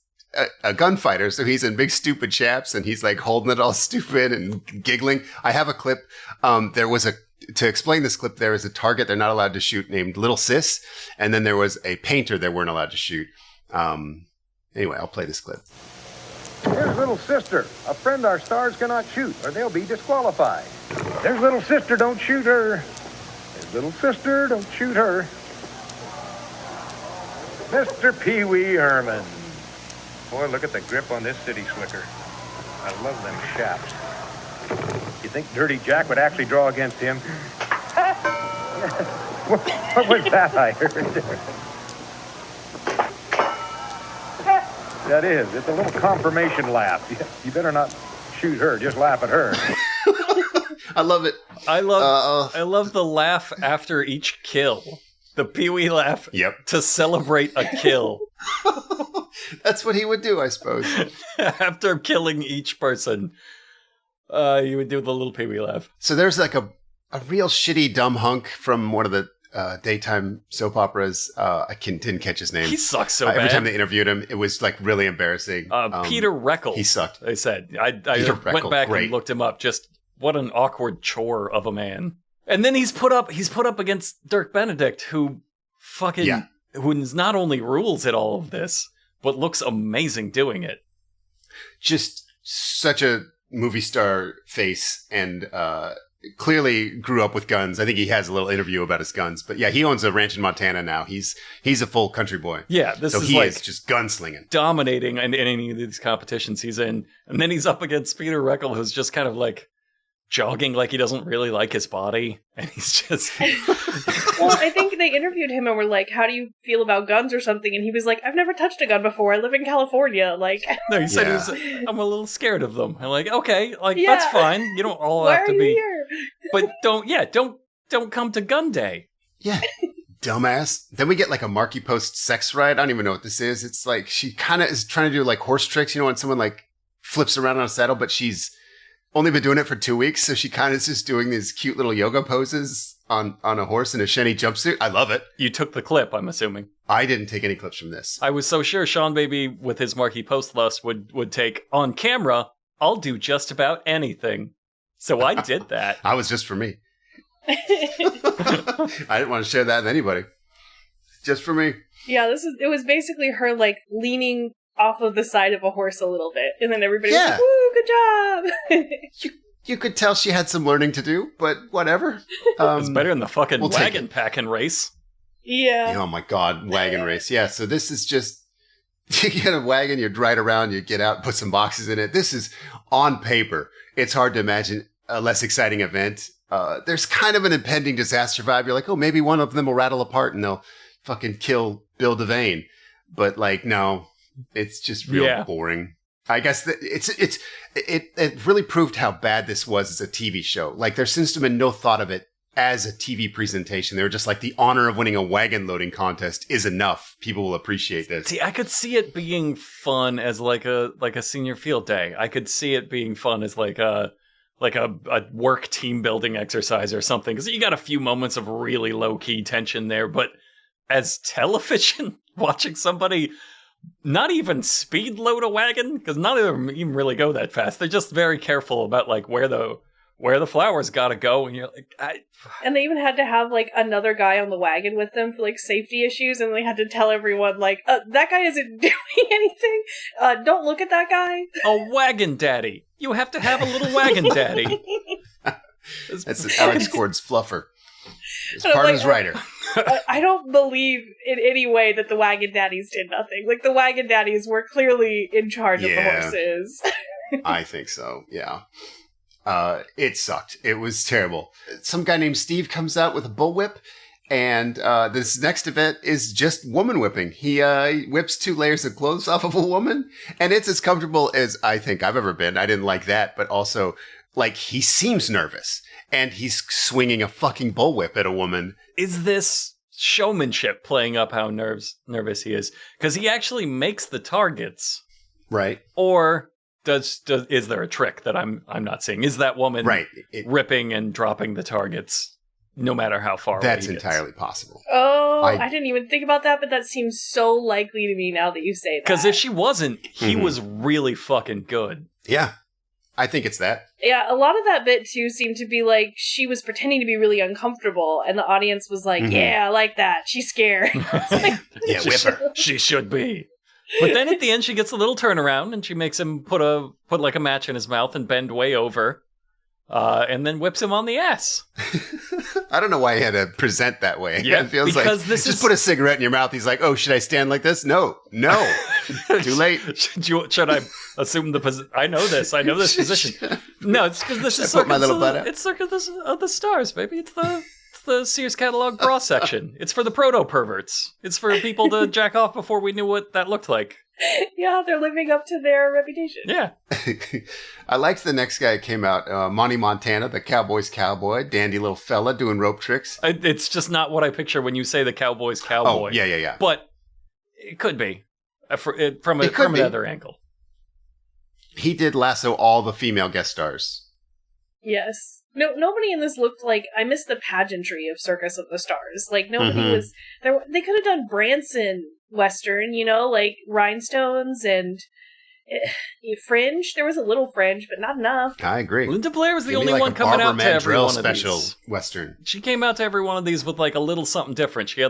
Speaker 2: a gunfighter. So he's in big stupid chaps and he's like holding it all stupid and giggling. I have a clip. To explain this clip, there is a target they're not allowed to shoot named Little Sis. And then there was a painter they weren't allowed to shoot. Anyway, I'll play this clip.
Speaker 5: Here's Little Sister, a friend our stars cannot shoot, or they'll be disqualified. There's Little Sister, don't shoot her. There's Little Sister, don't shoot her. Mr. Pee-wee Herman. Boy, look at the grip on this city slicker. I love them chaps. You think Dirty Jack would actually draw against him? What was that I heard? That is. It's a little confirmation laugh. You better not shoot her. Just laugh at her.
Speaker 2: I love it.
Speaker 3: I love the laugh after each kill. The Pee-wee laugh to celebrate a kill.
Speaker 2: That's what he would do, I suppose.
Speaker 3: After killing each person, you would do the little Pee-wee laugh.
Speaker 2: So there's like a real shitty dumb hunk from one of the daytime soap operas. I didn't catch his name.
Speaker 3: He sucks so bad.
Speaker 2: Every time they interviewed him, it was like really embarrassing.
Speaker 3: Peter Reckle.
Speaker 2: He sucked.
Speaker 3: They said. I
Speaker 2: Peter
Speaker 3: went
Speaker 2: Reckle,
Speaker 3: back
Speaker 2: great.
Speaker 3: and looked him up. Just what an awkward chore of a man. And then he's put up against Dirk Benedict, who who's not only rules at all of this, but looks amazing doing it.
Speaker 2: Just such a movie star face and clearly grew up with guns. I think he has a little interview about his guns. But yeah, he owns a ranch in Montana now. He's a full country boy.
Speaker 3: Yeah,
Speaker 2: so he is just gunslinging.
Speaker 3: Dominating in any of these competitions he's in. And then he's up against Peter Reckle, who's just kind of like jogging like he doesn't really like his body. And he's just...
Speaker 4: Well, I think they interviewed him and were like, how do you feel about guns or something? And he was like, I've never touched a gun before. I live in California. Like,
Speaker 3: no, he said I'm a little scared of them. I'm like, okay, like that's fine. You don't all have to be
Speaker 4: here?
Speaker 3: But don't come to gun day.
Speaker 2: Yeah. Dumbass. Then we get like a Marky Post sex ride. I don't even know what this is. It's like she kind of is trying to do like horse tricks, when someone like flips around on a saddle, but she's only been doing it for 2 weeks, so she kind of is just doing these cute little yoga poses on a horse in a Shenny jumpsuit. I love it.
Speaker 3: You took the clip, I'm assuming.
Speaker 2: I didn't take any clips from this.
Speaker 3: I was so sure Seanbaby, with his Marky Post lust, would take, on camera, I'll do just about anything. So I did that.
Speaker 2: I was just for me. I didn't want to share that with anybody. Just for me.
Speaker 4: Yeah, it was basically her like leaning off of the side of a horse a little bit, and then everybody was like, "Woo, good job!"
Speaker 2: You could tell she had some learning to do, but whatever.
Speaker 3: It's better than the fucking wagon packing race.
Speaker 4: Yeah.
Speaker 2: Oh my god, wagon race. Yeah, so this is just you get a wagon, you ride around, you get out, put some boxes in it. This is on paper. It's hard to imagine a less exciting event. There's kind of an impending disaster vibe. You're like, oh, maybe one of them will rattle apart and they'll fucking kill Bill Devane. But like, no. It's just real boring. I guess that it really proved how bad this was as a TV show. Like there seems to have been no thought of it as a TV presentation. They were just like the honor of winning a wagon loading contest is enough. People will appreciate this.
Speaker 3: See, I could see it being fun as like a senior field day. I could see it being fun as like a work team building exercise or something. Because you got a few moments of really low key tension there. But as television, watching somebody not even speed load a wagon, because none of them even really go that fast. They're just very careful about like where the where the flowers gotta go, and you're like,
Speaker 4: And they even had to have, like, another guy on the wagon with them for, like, safety issues, and they had to tell everyone, like, that guy isn't doing anything. Don't look at that guy.
Speaker 3: a wagon daddy. You have to have a little wagon daddy.
Speaker 2: That's Alex Cord's fluffer. It's
Speaker 4: And I'm
Speaker 2: part of
Speaker 4: like,
Speaker 2: his writer.
Speaker 4: I don't believe in any way that the wagon daddies did nothing. Like, the wagon daddies were clearly in charge of the
Speaker 2: Yeah.
Speaker 4: horses.
Speaker 2: I think so, yeah. It sucked. It was terrible. Some guy named Steve comes out with a bullwhip, and this next event is just woman whipping. He whips 2 layers of clothes off of a woman, and it's as comfortable as I think I've ever been. I didn't like that, but also, like, he seems nervous, and he's swinging a fucking bullwhip at a woman.
Speaker 3: Is this showmanship playing up how nervous he is? Because he actually makes the targets,
Speaker 2: Right.
Speaker 3: or is there a trick that I'm not seeing? Is that woman
Speaker 2: Right.
Speaker 3: ripping and dropping the targets no matter how far
Speaker 2: That's
Speaker 3: away he gets?
Speaker 2: entirely possible.
Speaker 4: Oh,
Speaker 2: I-
Speaker 4: I didn't even think about that, but that seems so likely to me now that you say that.
Speaker 3: Because if she wasn't, he
Speaker 2: Mhm.
Speaker 3: was really fucking good.
Speaker 2: Yeah. I think it's that.
Speaker 4: Yeah, a lot of that bit, too, seemed to be like she was pretending to be really uncomfortable, and the audience was like,
Speaker 2: Mhm.
Speaker 4: yeah, I like that. She's scared. It's like,
Speaker 2: Yeah, whip her.
Speaker 3: She should be. But then at the end, she gets a little turnaround, and she makes him put like a match in his mouth and bend way over, and then whips him on the ass.
Speaker 2: I don't know why he had to present that way.
Speaker 3: Yeah,
Speaker 2: it feels
Speaker 3: because
Speaker 2: like
Speaker 3: this
Speaker 2: just
Speaker 3: is-
Speaker 2: put a cigarette in your mouth. He's like, "Oh, should I stand like this?" No. Too late.
Speaker 3: Should I assume the position? I know this position. No, it's because this is
Speaker 2: Should I put my
Speaker 3: Circus
Speaker 2: little
Speaker 3: of
Speaker 2: butt
Speaker 3: the,
Speaker 2: out?
Speaker 3: it's Circus of the Stars, baby. It's the Sears catalog bra section. It's for the proto perverts. It's for people to jack off before we knew what that looked like.
Speaker 4: yeah, they're living up to their reputation.
Speaker 3: Yeah.
Speaker 2: I liked the next guy who came out, Monty Montana, the Cowboy's cowboy, dandy little fella doing rope tricks.
Speaker 3: It's just not what I picture when you say the Cowboy's cowboy.
Speaker 2: Oh, yeah.
Speaker 3: But it could be from
Speaker 2: It could
Speaker 3: from
Speaker 2: be.
Speaker 3: another angle.
Speaker 2: He did lasso all the female guest stars.
Speaker 4: Yes. No, nobody in this looked like. I missed the pageantry of Circus of the Stars. Like, nobody
Speaker 2: Mhm.
Speaker 4: was there. They could have done Branson Western, like rhinestones and fringe. There was a little fringe, but not enough.
Speaker 2: I agree.
Speaker 3: Linda Blair was the
Speaker 2: Give me
Speaker 3: only
Speaker 2: like
Speaker 3: one
Speaker 2: a
Speaker 3: coming
Speaker 2: Barbara
Speaker 3: out to every
Speaker 2: Mandrell
Speaker 3: one of
Speaker 2: special
Speaker 3: these.
Speaker 2: Western.
Speaker 3: She came out to every one of these with like a little something different. She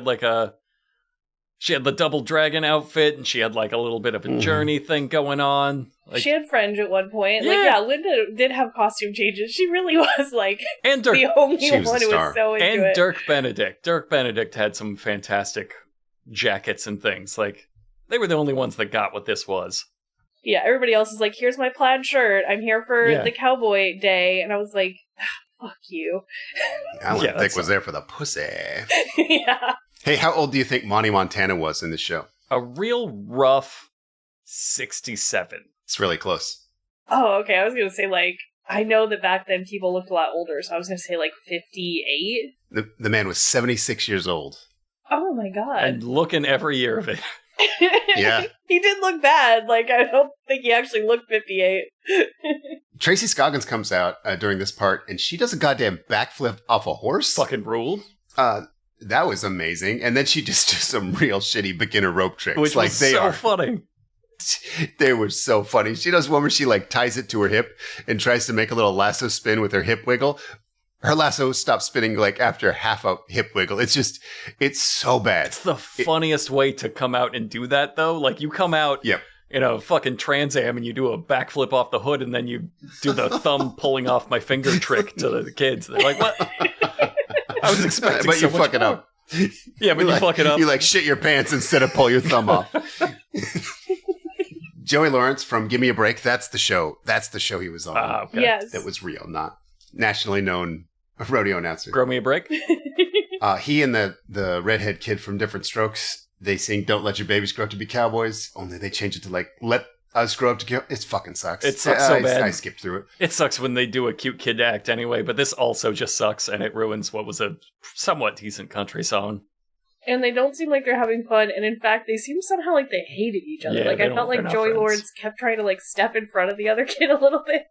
Speaker 3: had the double dragon outfit, and she had like a little bit of a journey thing going on. Like,
Speaker 4: She had fringe at one point.
Speaker 3: Yeah.
Speaker 4: Like, yeah, Linda did have costume changes. She really was like
Speaker 3: and Dirk
Speaker 4: the only
Speaker 2: She was
Speaker 4: one
Speaker 2: the
Speaker 4: who
Speaker 2: star.
Speaker 4: was so into
Speaker 3: and
Speaker 4: it.
Speaker 3: Dirk Benedict. Dirk Benedict had some fantastic jackets and things. Like, they were the only ones that got what this was.
Speaker 4: Yeah, everybody else is like, here's my plaid shirt. I'm here for
Speaker 3: Yeah.
Speaker 4: the cowboy day. And I was like, fuck you.
Speaker 2: Alan
Speaker 3: Yeah,
Speaker 2: Thicke
Speaker 3: that's
Speaker 2: was there for the pussy.
Speaker 4: Yeah.
Speaker 2: Hey, how old do you think Monty Montana was in this show?
Speaker 3: A real rough 67.
Speaker 2: It's really close.
Speaker 4: Oh, okay. I was going to say, like, I know that back then people looked a lot older. So I was going to say, like, 58.
Speaker 2: The man was 76 years old.
Speaker 4: Oh, my God.
Speaker 3: And looking every year of it.
Speaker 2: Yeah.
Speaker 4: He did look bad. Like, I don't think he actually looked 58.
Speaker 2: Tracy Scoggins comes out during this part, and she does a goddamn backflip off a horse.
Speaker 3: Fucking ruled.
Speaker 2: That was amazing. And then she just does some real shitty beginner rope tricks.
Speaker 3: Which
Speaker 2: like
Speaker 3: was
Speaker 2: they
Speaker 3: so
Speaker 2: are,
Speaker 3: funny.
Speaker 2: they were so funny. She does one where she like ties it to her hip and tries to make a little lasso spin with her hip wiggle. Her lasso stops spinning like after half a hip wiggle. It's so bad.
Speaker 3: It's the funniest way to come out and do that, though. Like, you come out
Speaker 2: Yep.
Speaker 3: in a fucking Trans Am and you do a backflip off the hood, and then you do the thumb pulling off my finger trick to the kids. They're like, what? I was expecting
Speaker 2: But
Speaker 3: so
Speaker 2: you
Speaker 3: much
Speaker 2: fuck it
Speaker 3: more.
Speaker 2: up.
Speaker 3: Yeah, but you
Speaker 2: like,
Speaker 3: fuck it up.
Speaker 2: You like shit your pants instead of pull your thumb off. Joey Lawrence from Give Me a Break. That's the show. That's the show he was on.
Speaker 3: Ah, okay.
Speaker 4: Yes.
Speaker 2: That was real, not nationally known rodeo announcer.
Speaker 3: Grow me a break.
Speaker 2: He and the redhead kid from Different Strokes, they sing "Don't Let Your Babies Grow Up to Be Cowboys." Only they change it to like "Let Us Grow Up to Kill." It fucking sucks.
Speaker 3: It sucks so bad.
Speaker 2: I skipped through it.
Speaker 3: It sucks when they do a cute kid act anyway, but this also just sucks, and it ruins what was a somewhat decent country song.
Speaker 4: And they don't seem like they're having fun. And in fact, they seem somehow like they hated each other.
Speaker 3: Yeah,
Speaker 4: like,
Speaker 3: they
Speaker 4: I
Speaker 3: don't-
Speaker 4: felt
Speaker 3: they're
Speaker 4: like
Speaker 3: not
Speaker 4: Joey
Speaker 3: friends.
Speaker 4: Lawrence kept trying to like step in front of the other kid a little bit.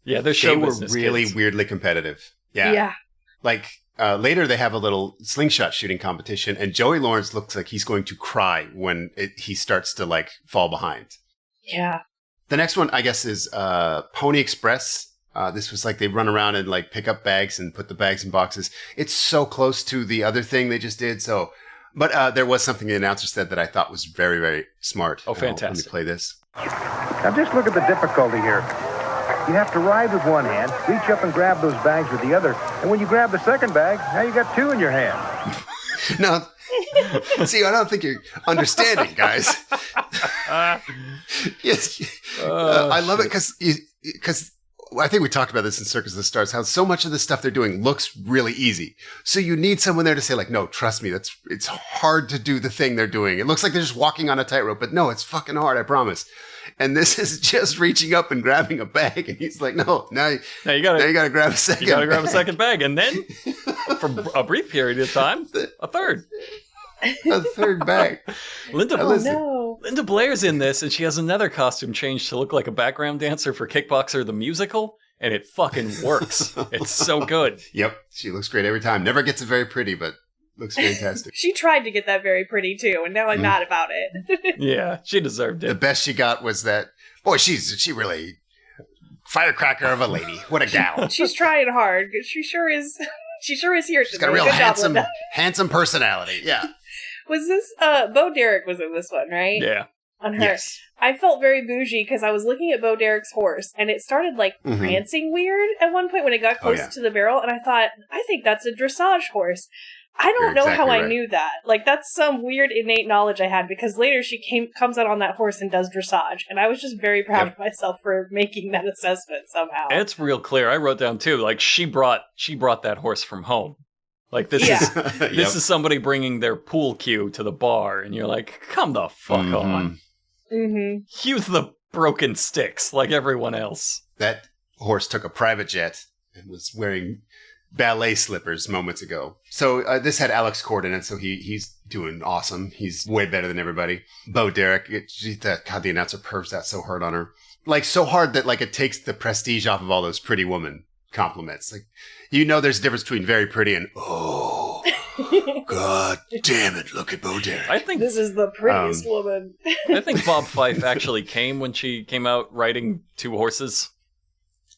Speaker 3: Yeah, they're
Speaker 2: They
Speaker 3: show
Speaker 2: were
Speaker 3: business
Speaker 2: really
Speaker 3: kids.
Speaker 2: weirdly competitive. Yeah. Like later, they have a little slingshot shooting competition, and Joey Lawrence looks like he's going to cry when he starts to like fall behind.
Speaker 4: Yeah.
Speaker 2: The next one, I guess, is Pony Express. This was like they run around and like pick up bags and put the bags in boxes. It's so close to the other thing they just did. So, but there was something the announcer said that I thought was very, very smart.
Speaker 3: Oh, fantastic.
Speaker 2: Let me play this.
Speaker 5: Now just look at the difficulty here. You have to ride with one hand, reach up and grab those bags with the other, and when you grab the second bag, now you got two in your hand.
Speaker 2: No, see, I don't think you're understanding, guys. Yes, I love it because I think we talked about this in Circus of the Stars, how so much of the stuff they're doing looks really easy. So you need someone there to say, like, no, trust me, it's hard to do the thing they're doing. It looks like they're just walking on a tightrope, but no, it's fucking hard, I promise. And this is just reaching up and grabbing a bag, and he's like, no, now you gotta grab a second.
Speaker 3: You gotta grab a second bag, and then for a brief period of time, a third.
Speaker 2: A third bag.
Speaker 3: Linda
Speaker 4: No.
Speaker 3: Linda Blair's in this, and she has another costume change to look like a background dancer for Kickboxer the musical, and it fucking works. It's so good.
Speaker 2: Yep, she looks great every time. Never gets it very pretty, but looks fantastic.
Speaker 4: She tried to get that very pretty too, and now I'm mad about it.
Speaker 3: Yeah, she deserved it.
Speaker 2: The best she got was that, boy, she really firecracker of a lady. What a gal.
Speaker 4: She's trying hard. She sure is. She sure is here
Speaker 2: She's
Speaker 4: today.
Speaker 2: got a real
Speaker 4: Good job, Linda.
Speaker 2: handsome personality. Yeah.
Speaker 4: Was this Bo Derick was in this one, right?
Speaker 3: Yeah.
Speaker 4: On her.
Speaker 2: Yes.
Speaker 4: I felt very bougie because I was looking at Bo Derick's horse, and it started like prancing weird at one point when it got close to the barrel, and I thought, I think that's a dressage horse. I don't know
Speaker 2: exactly
Speaker 4: how I
Speaker 2: right.
Speaker 4: knew that. Like, that's some weird innate knowledge I had, because later she comes out on that horse and does dressage, and I was just very proud of myself for making that assessment somehow.
Speaker 3: It's real clear. I wrote down too, like she brought that horse from home. Like this is somebody bringing their pool cue to the bar, and you're like, come the fuck on.
Speaker 4: Mm-hmm.
Speaker 3: Use the broken sticks like everyone else.
Speaker 2: That horse took a private jet and was wearing ballet slippers moments ago. So this had Alex Cord in it, so he's doing awesome. He's way better than everybody. Bo Derick, God, the announcer pervs that so hard on her. Like, so hard that, like, it takes the prestige off of all those pretty woman compliments. Like, you know there's a difference between very pretty and, oh, God damn it, look at Bo Derick.
Speaker 3: I think
Speaker 4: this is the prettiest woman.
Speaker 3: I think Bob Fife actually came when she came out riding two horses.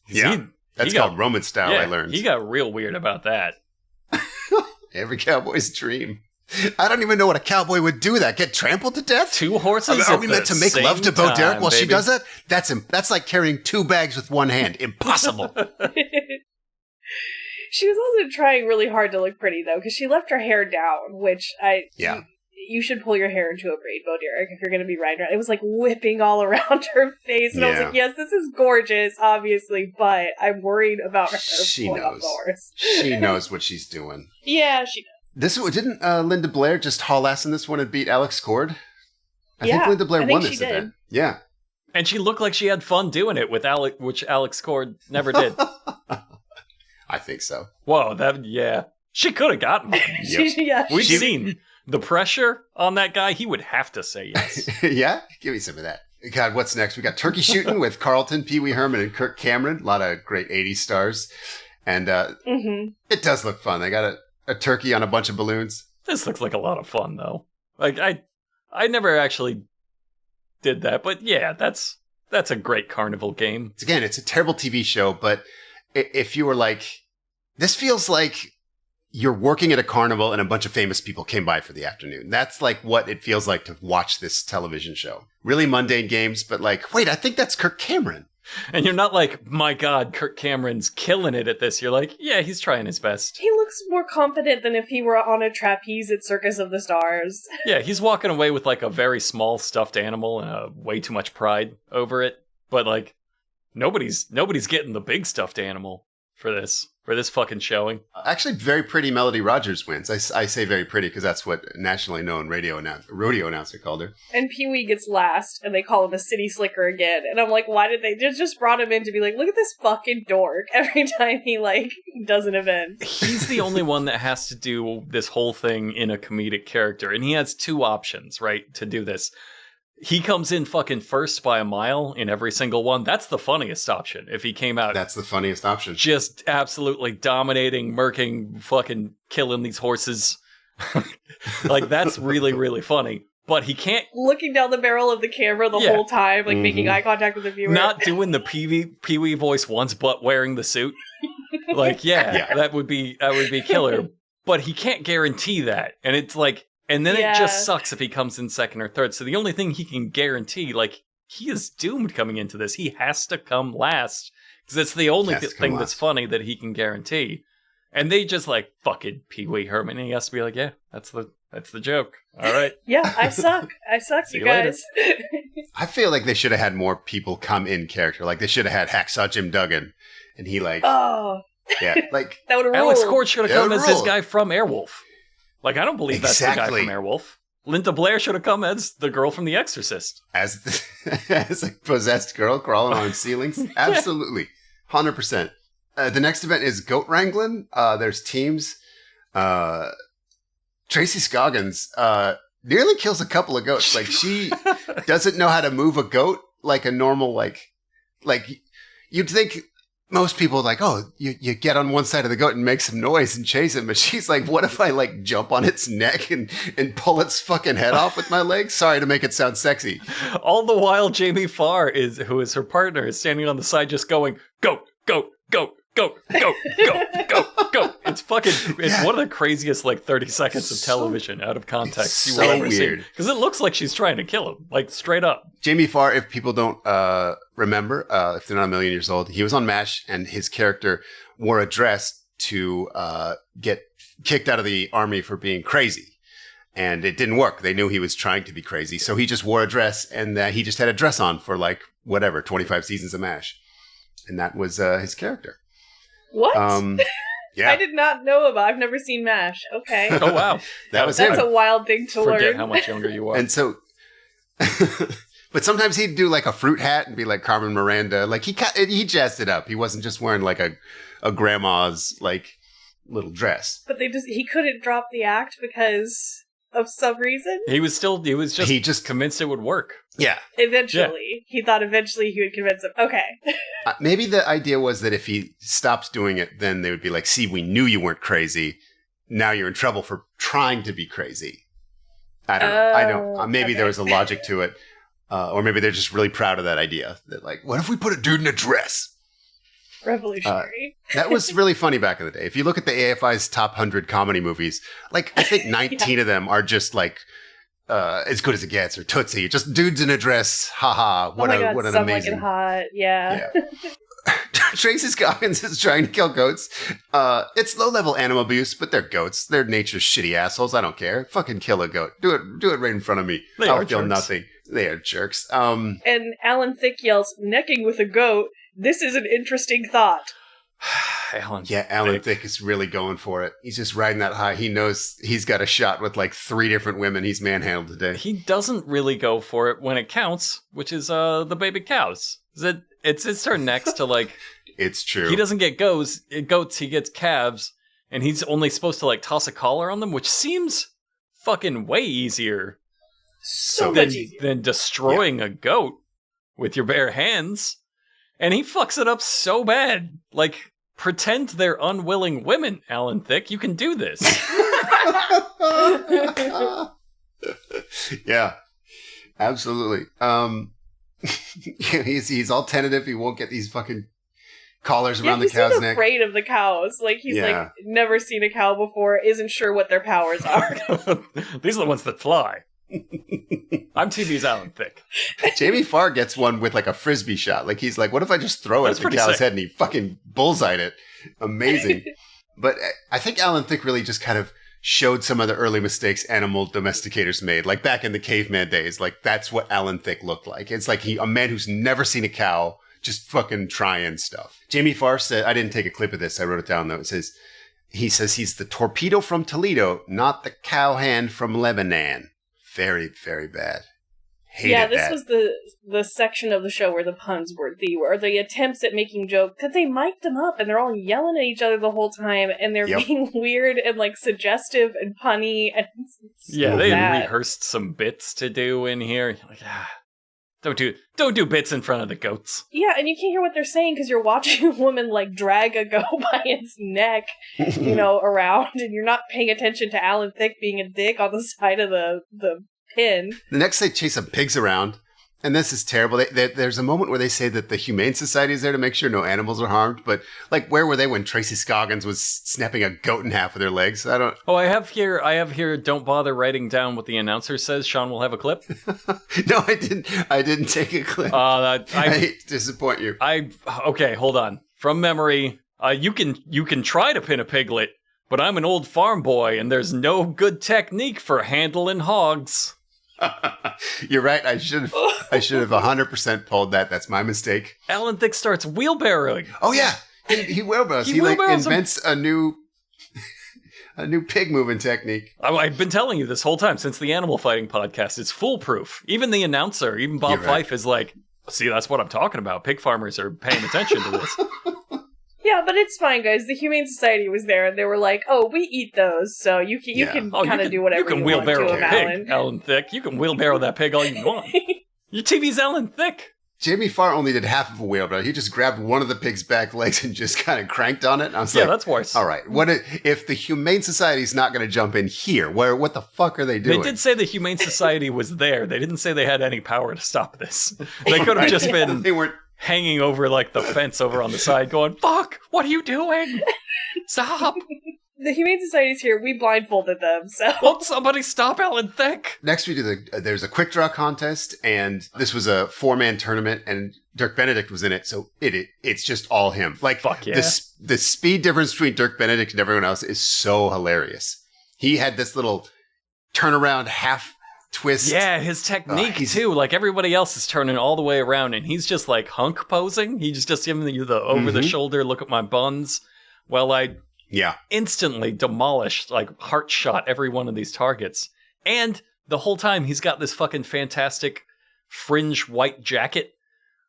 Speaker 2: Yeah. That's called Roman style, I learned.
Speaker 3: He got real weird about that.
Speaker 2: Every cowboy's dream. I don't even know what a cowboy would do that. Get trampled to death?
Speaker 3: Two horses?
Speaker 2: Are we meant to make love to Bo Derick while she does that? That's like carrying two bags with one hand. Impossible.
Speaker 4: She was also trying really hard to look pretty, though, because she left her hair down, which you should pull your hair into a braid, Bo Derick, if you're going to be riding around. It was like whipping all around her face, and I was like, yes, this is gorgeous, obviously, but I'm worried about her pulling off the horse.
Speaker 2: She knows what she's doing.
Speaker 4: Yeah, she does.
Speaker 2: Didn't Linda Blair just haul ass in this one and beat Alex Cord? I think Linda Blair won this event. Yeah.
Speaker 3: And she looked like she had fun doing it with which Alex Cord never did.
Speaker 2: I think so.
Speaker 3: Whoa, she could have gotten one. We've seen the pressure on that guy. He would have to say yes.
Speaker 2: Yeah? Give me some of that. God, what's next? We got turkey shooting with Carlton, PeeWee Herman, and Kirk Cameron. A lot of great 80s stars. And it does look fun. They got a turkey on a bunch of balloons.
Speaker 3: This looks like a lot of fun, though. Like, I never actually did that, but yeah, that's a great carnival game.
Speaker 2: Again, it's a terrible TV show, but if you were like, this feels like you're working at a carnival and a bunch of famous people came by for the afternoon. That's like what it feels like to watch this television show. Really mundane games, but like, wait, I think that's Kirk Cameron.
Speaker 3: And you're not like, my God, Kirk Cameron's killing it at this. You're like, yeah, he's trying his best.
Speaker 4: He looks more confident than if he were on a trapeze at Circus of the Stars.
Speaker 3: Yeah, he's walking away with like a very small stuffed animal and way too much pride over it. But like, nobody's getting the big stuffed animal for this fucking showing.
Speaker 2: Actually, very pretty Melody Rogers wins. I say very pretty because that's what nationally known rodeo announcer called her.
Speaker 4: And PeeWee gets last, and they call him a city slicker again. And I'm like, why did they just brought him in to be like, look at this fucking dork every time he like does an event?
Speaker 3: He's the only one that has to do this whole thing in a comedic character, and he has two options, right, to do this. He comes in fucking first by a mile in every single one. That's the funniest option. If he came out...
Speaker 2: That's the funniest option.
Speaker 3: Just absolutely dominating, murking, fucking killing these horses. Like, that's really, really funny. but he can't.
Speaker 4: Looking down the barrel of the camera the whole time, like making eye contact with the viewer.
Speaker 3: Not doing the Pee-wee voice once, but wearing the suit. Like, that would be killer. But he can't guarantee that, and it's like, and then it just sucks if he comes in second or third. So the only thing he can guarantee, like, he is doomed coming into this. He has to come last because it's the only thing that's funny that he can guarantee. And they just like fucking PeeWee Herman. And he has to be like, yeah, that's the joke. All right.
Speaker 4: Yeah, I suck. You guys.
Speaker 2: I feel like they should have had more people come in character. Like they should have had Hacksaw Jim Duggan, and he like, yeah, like
Speaker 4: that would have
Speaker 3: Alex Cord should have come as his guy from Airwolf. Like I don't believe that's the guy from Airwolf. Linda Blair should have come as the girl from The Exorcist,
Speaker 2: as a possessed girl crawling on ceilings. Absolutely, 100%. The next event is goat wrangling. There's teams. Tracy Scoggins nearly kills a couple of goats. Like she doesn't know how to move a goat like a normal like you'd think most people like, oh, you get on one side of the goat and make some noise and chase it. But she's like, what if I like jump on its neck and pull its fucking head off with my legs? Sorry to make it sound sexy.
Speaker 3: All the while, Jamie Farr who is her partner, is standing on the side just going, go, go, go. Go, go, go, go, go. It's one of the craziest like 30 seconds of television out of context you will ever see. Because it looks like she's trying to kill him, like straight up.
Speaker 2: Jamie Farr, if people don't remember, if they're not a million years old, he was on MASH and his character wore a dress to get kicked out of the army for being crazy. And it didn't work. They knew he was trying to be crazy. So he just wore a dress and he just had a dress on for like, 25 seasons of MASH. And that was his character.
Speaker 4: What?
Speaker 2: Yeah.
Speaker 4: I did not know about. I've never seen MASH. Okay.
Speaker 3: Oh wow,
Speaker 2: that's
Speaker 4: a wild thing to learn.
Speaker 3: Forget how much younger you are.
Speaker 2: And so, but sometimes he'd do like a fruit hat and be like Carmen Miranda. Like he jazzed it up. He wasn't just wearing like a grandma's like little dress.
Speaker 4: But he couldn't drop the act because of some reason.
Speaker 3: He was just convinced it would work.
Speaker 2: Yeah.
Speaker 4: Eventually. He thought eventually he would convince him. Okay.
Speaker 2: Maybe the idea was that if he stops doing it, then they would be like, see, we knew you weren't crazy. Now you're in trouble for trying to be crazy. I don't know. Maybe there was a logic to it. Or maybe they're just really proud of that idea. That like, what if we put a dude in a dress?
Speaker 4: Revolutionary.
Speaker 2: That was really funny back in the day. If you look at the AFI's top 100 comedy movies, like I think 19 of them are just like As Good as It Gets or Tootsie, just dudes in a dress. Haha, what an amazing.
Speaker 4: Like hot. Yeah.
Speaker 2: Tracy Scoggins is trying to kill goats. It's low-level animal abuse, but they're goats. They're nature's shitty assholes. I don't care. Fucking kill a goat. Do it right in front of me. I'll feel nothing. They are jerks.
Speaker 4: And Alan Thicke yells, necking with a goat. This is an interesting thought.
Speaker 2: Alan Thicke is really going for it. He's just riding that high. He knows he's got a shot with like 3 different women he's manhandled today.
Speaker 3: He doesn't really go for it when it counts, which is the baby cows. It's his turn next to like...
Speaker 2: It's true.
Speaker 3: He doesn't get goats, he gets calves, and he's only supposed to like toss a collar on them, which seems fucking way easier than destroying a goat with your bare hands. And he fucks it up so bad. Like, pretend they're unwilling women, Alan Thicke. You can do this.
Speaker 2: Yeah, absolutely. He's all tentative. He won't get these fucking collars around the cow's neck.
Speaker 4: He's afraid of the cows. Like, he's like, never seen a cow before, isn't sure what their powers are.
Speaker 3: These are the ones that fly. I'm TV's Alan Thicke.
Speaker 2: Jamie Farr gets one with like a frisbee shot. Like he's like, what if I just throw it at the cow's head and he fucking bullseyed it? Amazing. But I think Alan Thicke really just kind of showed some of the early mistakes animal domesticators made. Like back in the caveman days, like that's what Alan Thicke looked like. It's like a man who's never seen a cow just fucking trying stuff. Jamie Farr said, I didn't take a clip of this. I wrote it down though. He says he's the torpedo from Toledo, not the cowhand from Lebanon. Very, very bad. Hated
Speaker 4: this was the section of the show where the puns were the attempts at making jokes, because they mic'd them up and they're all yelling at each other the whole time and they're being weird and like suggestive and punny and
Speaker 3: they rehearsed some bits to do in here. Like, don't do bits in front of the goats.
Speaker 4: Yeah, and you can't hear what they're saying because you're watching a woman like drag a goat by its neck, around, and you're not paying attention to Alan Thicke being a dick on the side of the pin.
Speaker 2: The next they chase some pigs around, and this is terrible. There's a moment where they say that the Humane Society is there to make sure no animals are harmed, but like, where were they when Tracy Scoggins was snapping a goat in half with her legs? I don't.
Speaker 3: Oh, I have here. Don't bother writing down what the announcer says. Sean will have a clip.
Speaker 2: No, I didn't. I didn't take a clip. I hate to disappoint you.
Speaker 3: Okay, hold on. From memory, you can try to pin a piglet, but I'm an old farm boy, and there's no good technique for handling hogs.
Speaker 2: You're right. I should have 100% pulled that. That's my mistake.
Speaker 3: Alan Thicke starts wheelbarrowing.
Speaker 2: Oh yeah, he wheelbarrows. He invents a new pig moving technique.
Speaker 3: I've been telling you this whole time since the Animal Fighting podcast. It's foolproof. Even the announcer, even Bob Fife, is like, "See, that's what I'm talking about. Pig farmers are paying attention to this."
Speaker 4: Yeah, but it's fine, guys. The Humane Society was there, and they were like, "Oh, we eat those, so you can kind of do whatever you want to
Speaker 3: wheelbarrow
Speaker 4: them,
Speaker 3: a pig, Alan Thicke. You can wheelbarrow that pig all you want. Your TV's Alan Thicke."
Speaker 2: Jamie Farr only did half of a wheelbarrow. He just grabbed one of the pig's back legs and just kind of cranked on it. And I was like,
Speaker 3: that's worse.
Speaker 2: All right, if the Humane Society's not going to jump in here? What the fuck are they doing?
Speaker 3: They did say the Humane Society was there. They didn't say they had any power to stop this. They could have just been.
Speaker 2: They weren't
Speaker 3: hanging over like the fence over on the side going, "Fuck, what are you doing? Stop."
Speaker 4: The Humane Society's here. We blindfolded them, so.
Speaker 3: Won't somebody stop Alan Thicke?
Speaker 2: Next we do there's a quick draw contest, and this was a 4-man tournament, and Dirk Benedict was in it, so it's just all him. Like,
Speaker 3: fuck yeah.
Speaker 2: The speed difference between Dirk Benedict and everyone else is so hilarious. He had this little turnaround half twist.
Speaker 3: Yeah, his technique too. Like, everybody else is turning all the way around, and he's just like hunk posing. He's just giving you the over the shoulder, look at my buns. Well, I instantly demolished, like heart shot every one of these targets. And the whole time he's got this fucking fantastic fringe white jacket.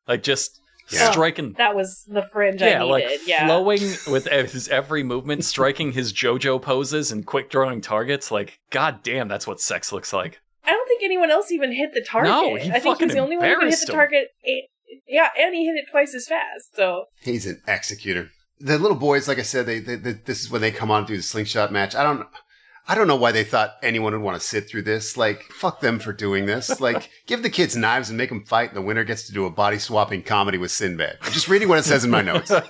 Speaker 3: Like, just striking.
Speaker 4: That was the fringe I needed.
Speaker 3: Like flowing with his every movement, striking his JoJo poses and quick drawing targets. Like, god damn, that's what sex looks like.
Speaker 4: I don't think anyone else even hit the target.
Speaker 3: No,
Speaker 4: I think he's the only one who hit the target. Yeah, and he hit it twice as fast. So
Speaker 2: he's an executor. The little boys, like I said, they this is when they come on to do the slingshot match. I don't know why they thought anyone would want to sit through this. Like, fuck them for doing this. Like, give the kids knives and make them fight, and the winner gets to do a body swapping comedy with Sinbad. I'm just reading what it says in my notes.
Speaker 4: I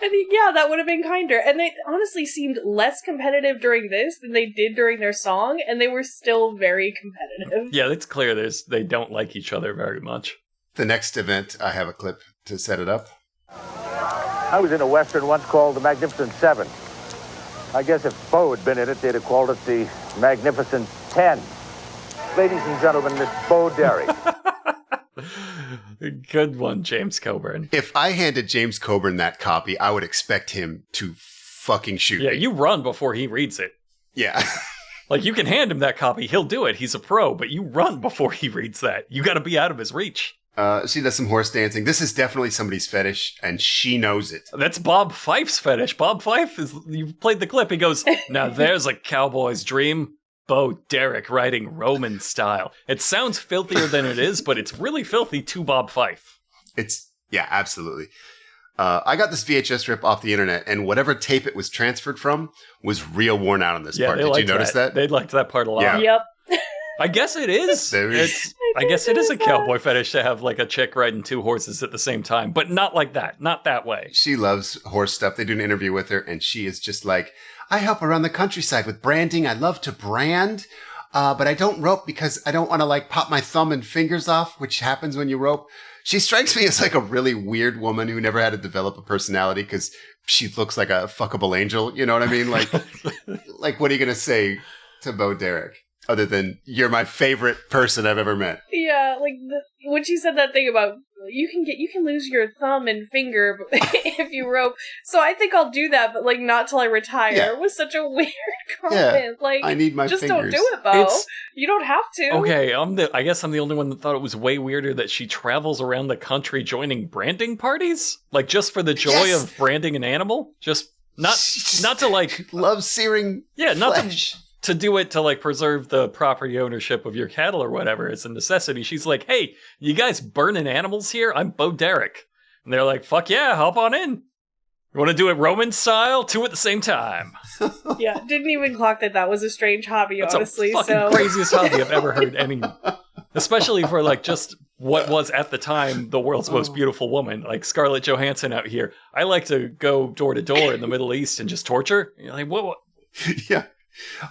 Speaker 4: think, that would have been kinder. And they honestly seemed less competitive during this than they did during their song, and they were still very competitive.
Speaker 3: Yeah, it's clear they don't like each other very much.
Speaker 2: The next event, I have a clip to set it up.
Speaker 5: I was in a Western once called the Magnificent Seven. I guess if Bo had been in it, they'd have called it the Magnificent 10. Ladies and gentlemen, Miss Bo Derick.
Speaker 3: Good one, James Coburn.
Speaker 2: If I handed James Coburn that copy, I would expect him to fucking shoot me.
Speaker 3: Yeah, you run before he reads it.
Speaker 2: Yeah.
Speaker 3: Like, you can hand him that copy, he'll do it, he's a pro, but you run before he reads that. You gotta be out of his reach.
Speaker 2: She does some horse dancing. This is definitely somebody's fetish, and she knows it.
Speaker 3: That's Bob Fife's fetish. Bob Fife you played the clip, he goes, "Now there's a cowboy's dream. Bo Derick writing Roman style." It sounds filthier than it is, but it's really filthy to Bob Fife.
Speaker 2: Yeah, absolutely. I got this VHS rip off the internet, and whatever tape it was transferred from was real worn out on this part. Did you notice that?
Speaker 3: They liked that part a lot.
Speaker 2: Yeah.
Speaker 4: Yep.
Speaker 3: I guess it is. I guess it is a cowboy fetish to have like a chick riding two horses at the same time, but not like that. Not that way.
Speaker 2: She loves horse stuff. They do an interview with her, and she is just like, "I help around the countryside with branding. I love to brand, but I don't rope because I don't want to like pop my thumb and fingers off, which happens when you rope." She strikes me as like a really weird woman who never had to develop a personality because she looks like a fuckable angel. You know what I mean? Like, like what are you going to say to Bo Derick? Other than, "You're my favorite person I've ever met."
Speaker 4: Yeah, like when she said that thing about you can lose your thumb and finger if you rope. So I think I'll do that, but like not till I retire.
Speaker 2: Yeah.
Speaker 4: It was such a weird comment. Like,
Speaker 2: I need my
Speaker 4: just
Speaker 2: fingers.
Speaker 4: don't do it, Bo. You don't have to.
Speaker 3: Okay, I guess I'm the only one that thought it was way weirder that she travels around the country joining branding parties, like just for the joy of branding an animal. Just not to like
Speaker 2: love searing.
Speaker 3: Yeah,
Speaker 2: flesh.
Speaker 3: not to do it to like preserve the property ownership of your cattle or whatever. It's a necessity. She's like, "Hey, you guys burning animals here? I'm Bo Derick." And they're like, "Fuck yeah, hop on in." You want to do it Roman style? Two at the same time.
Speaker 4: Yeah, didn't even clock that was a strange hobby,
Speaker 3: That's
Speaker 4: honestly.
Speaker 3: the fucking craziest hobby I've ever heard any. Especially for like just what was at the time the world's most beautiful woman, like Scarlett Johansson out here. I like to go door to door in the Middle East and just torture. You're like, what?
Speaker 2: Yeah.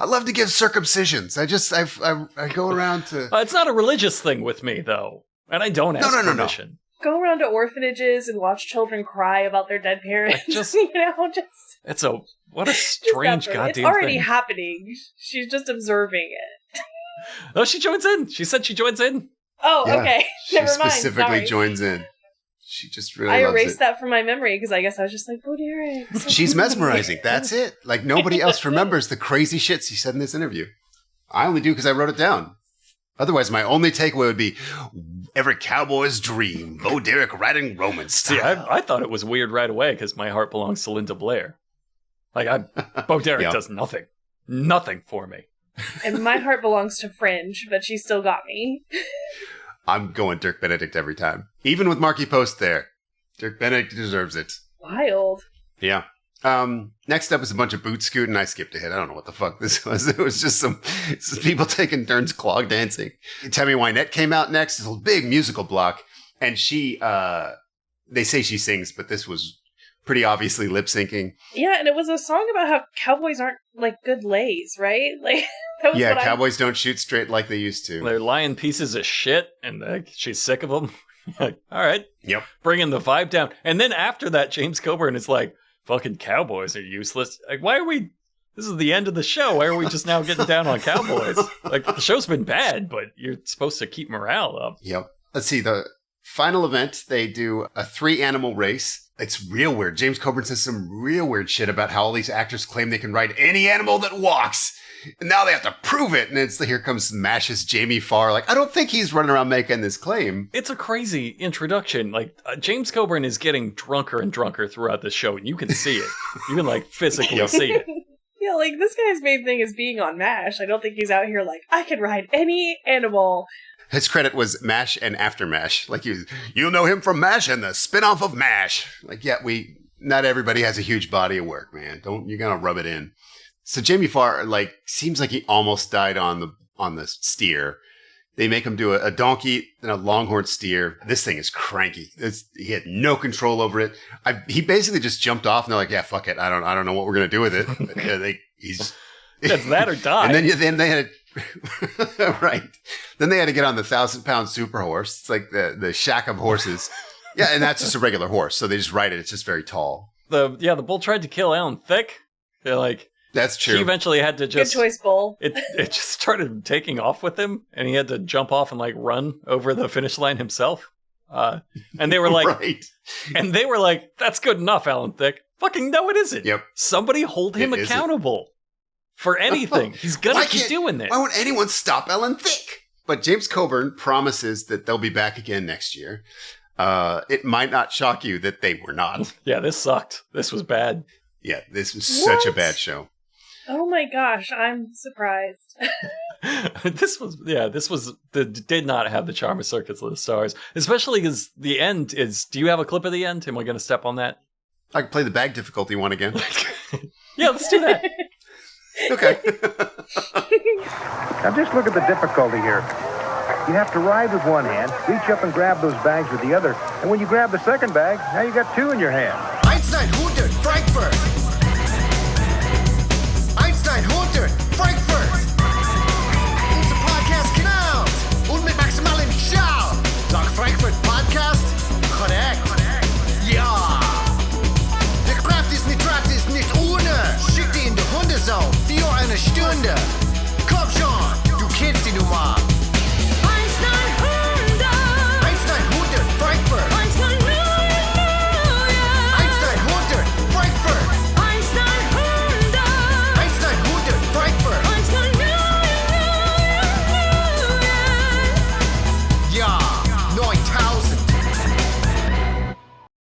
Speaker 2: I love to give circumcisions. I go around to...
Speaker 3: It's not a religious thing with me, though. And I don't ask permission.
Speaker 4: Go around to orphanages and watch children cry about their dead parents.
Speaker 3: It's what a strange goddamn thing.
Speaker 4: It's already happening. She's just observing it.
Speaker 3: Oh, she joins in. She said she joins in.
Speaker 4: Oh, yeah. Okay. Never mind.
Speaker 2: She specifically joins in. She just really loves it.
Speaker 4: I erased that from my memory because I guess I was just like, Bo Derick.
Speaker 2: She's mesmerizing. That's it. Like nobody else remembers the crazy shit she said in this interview. I only do because I wrote it down. Otherwise, my only takeaway would be every cowboy's dream. Bo Derick riding Roman style.
Speaker 3: See, I thought it was weird right away because my heart belongs to Linda Blair. Like, Bo Derick does nothing. Nothing for me.
Speaker 4: And my heart belongs to Fringe, but she still got me.
Speaker 2: I'm going Dirk Benedict every time. Even with Marky Post there. Dirk Benedict deserves it.
Speaker 4: Wild.
Speaker 2: Yeah. Next up is a bunch of boot scooting. I skipped ahead. I don't know what the fuck this was. It was just some people taking turns clog dancing. Tammy Wynette came out next. It's a big musical block. And she, they say she sings, but this was pretty obviously lip syncing.
Speaker 4: Yeah, and it was a song about how cowboys aren't like good lays, right? Like, that was
Speaker 2: cowboys don't shoot straight like they used to.
Speaker 3: They're lying pieces of shit, and she's sick of them. Like, all right.
Speaker 2: Yep.
Speaker 3: Bringing the vibe down. And then after that, James Coburn is like, fucking cowboys are useless. Like, why are we... This is the end of the show. Why are we just now getting down on cowboys? Like, the show's been bad, but you're supposed to keep morale up.
Speaker 2: Yep. Let's see. The final event, they do a 3-animal race. It's real weird. James Coburn says some real weird shit about how all these actors claim they can ride any animal that walks. And now they have to prove it. And it's here comes Mash's Jamie Farr. Like, I don't think he's running around making this claim.
Speaker 3: It's a crazy introduction. Like, James Coburn is getting drunker and drunker throughout the show, and you can see it. You can, like, physically see it.
Speaker 4: Yeah, like, this guy's main thing is being on MASH. I don't think he's out here like, I can ride any animal.
Speaker 2: His credit was MASH and After MASH. Like, you'll know him from MASH and the spinoff of MASH. Like, yeah, not everybody has a huge body of work, man. You gotta rub it in. So Jamie Farr, like, seems like he almost died on the steer. They make him do a donkey and a longhorn steer. This thing is cranky. He had no control over it. He basically just jumped off, and they're like, "Yeah, fuck it. I don't know what we're gonna do with it."
Speaker 3: It's that or die.
Speaker 2: And then they had right. Then they had to get on the 1,000-pound super horse. It's like the shack of horses. Yeah, and that's just a regular horse. So they just ride it. It's just very tall.
Speaker 3: The bull tried to kill Alan Thicke. They're like.
Speaker 2: That's true.
Speaker 3: He eventually had to just...
Speaker 4: Good choice, Bull.
Speaker 3: It just started taking off with him, and he had to jump off and, like, run over the finish line himself. And they were like...
Speaker 2: right.
Speaker 3: And they were like, that's good enough, Alan Thicke. Fucking no, it isn't.
Speaker 2: Yep.
Speaker 3: Somebody hold him accountable for anything. He's gonna keep doing this.
Speaker 2: Why won't anyone stop Alan Thicke? But James Coburn promises that they'll be back again next year. It might not shock you that they were not.
Speaker 3: Yeah, this sucked. This was bad.
Speaker 2: Yeah, this was such a bad show.
Speaker 4: Oh my gosh, I'm surprised.
Speaker 3: This did not have the charm of Circus of the Stars, especially because the end is. Do you have a clip of the end? Am I going to step on that?
Speaker 2: I can play the bag difficulty one again.
Speaker 3: Yeah, let's do that.
Speaker 2: Okay.
Speaker 5: Now just look at the difficulty here. You have to ride with one hand, reach up and grab those bags with the other, and when you grab the second bag, now you got two in your hand.
Speaker 1: Einstein, Hunter, Frankfurt.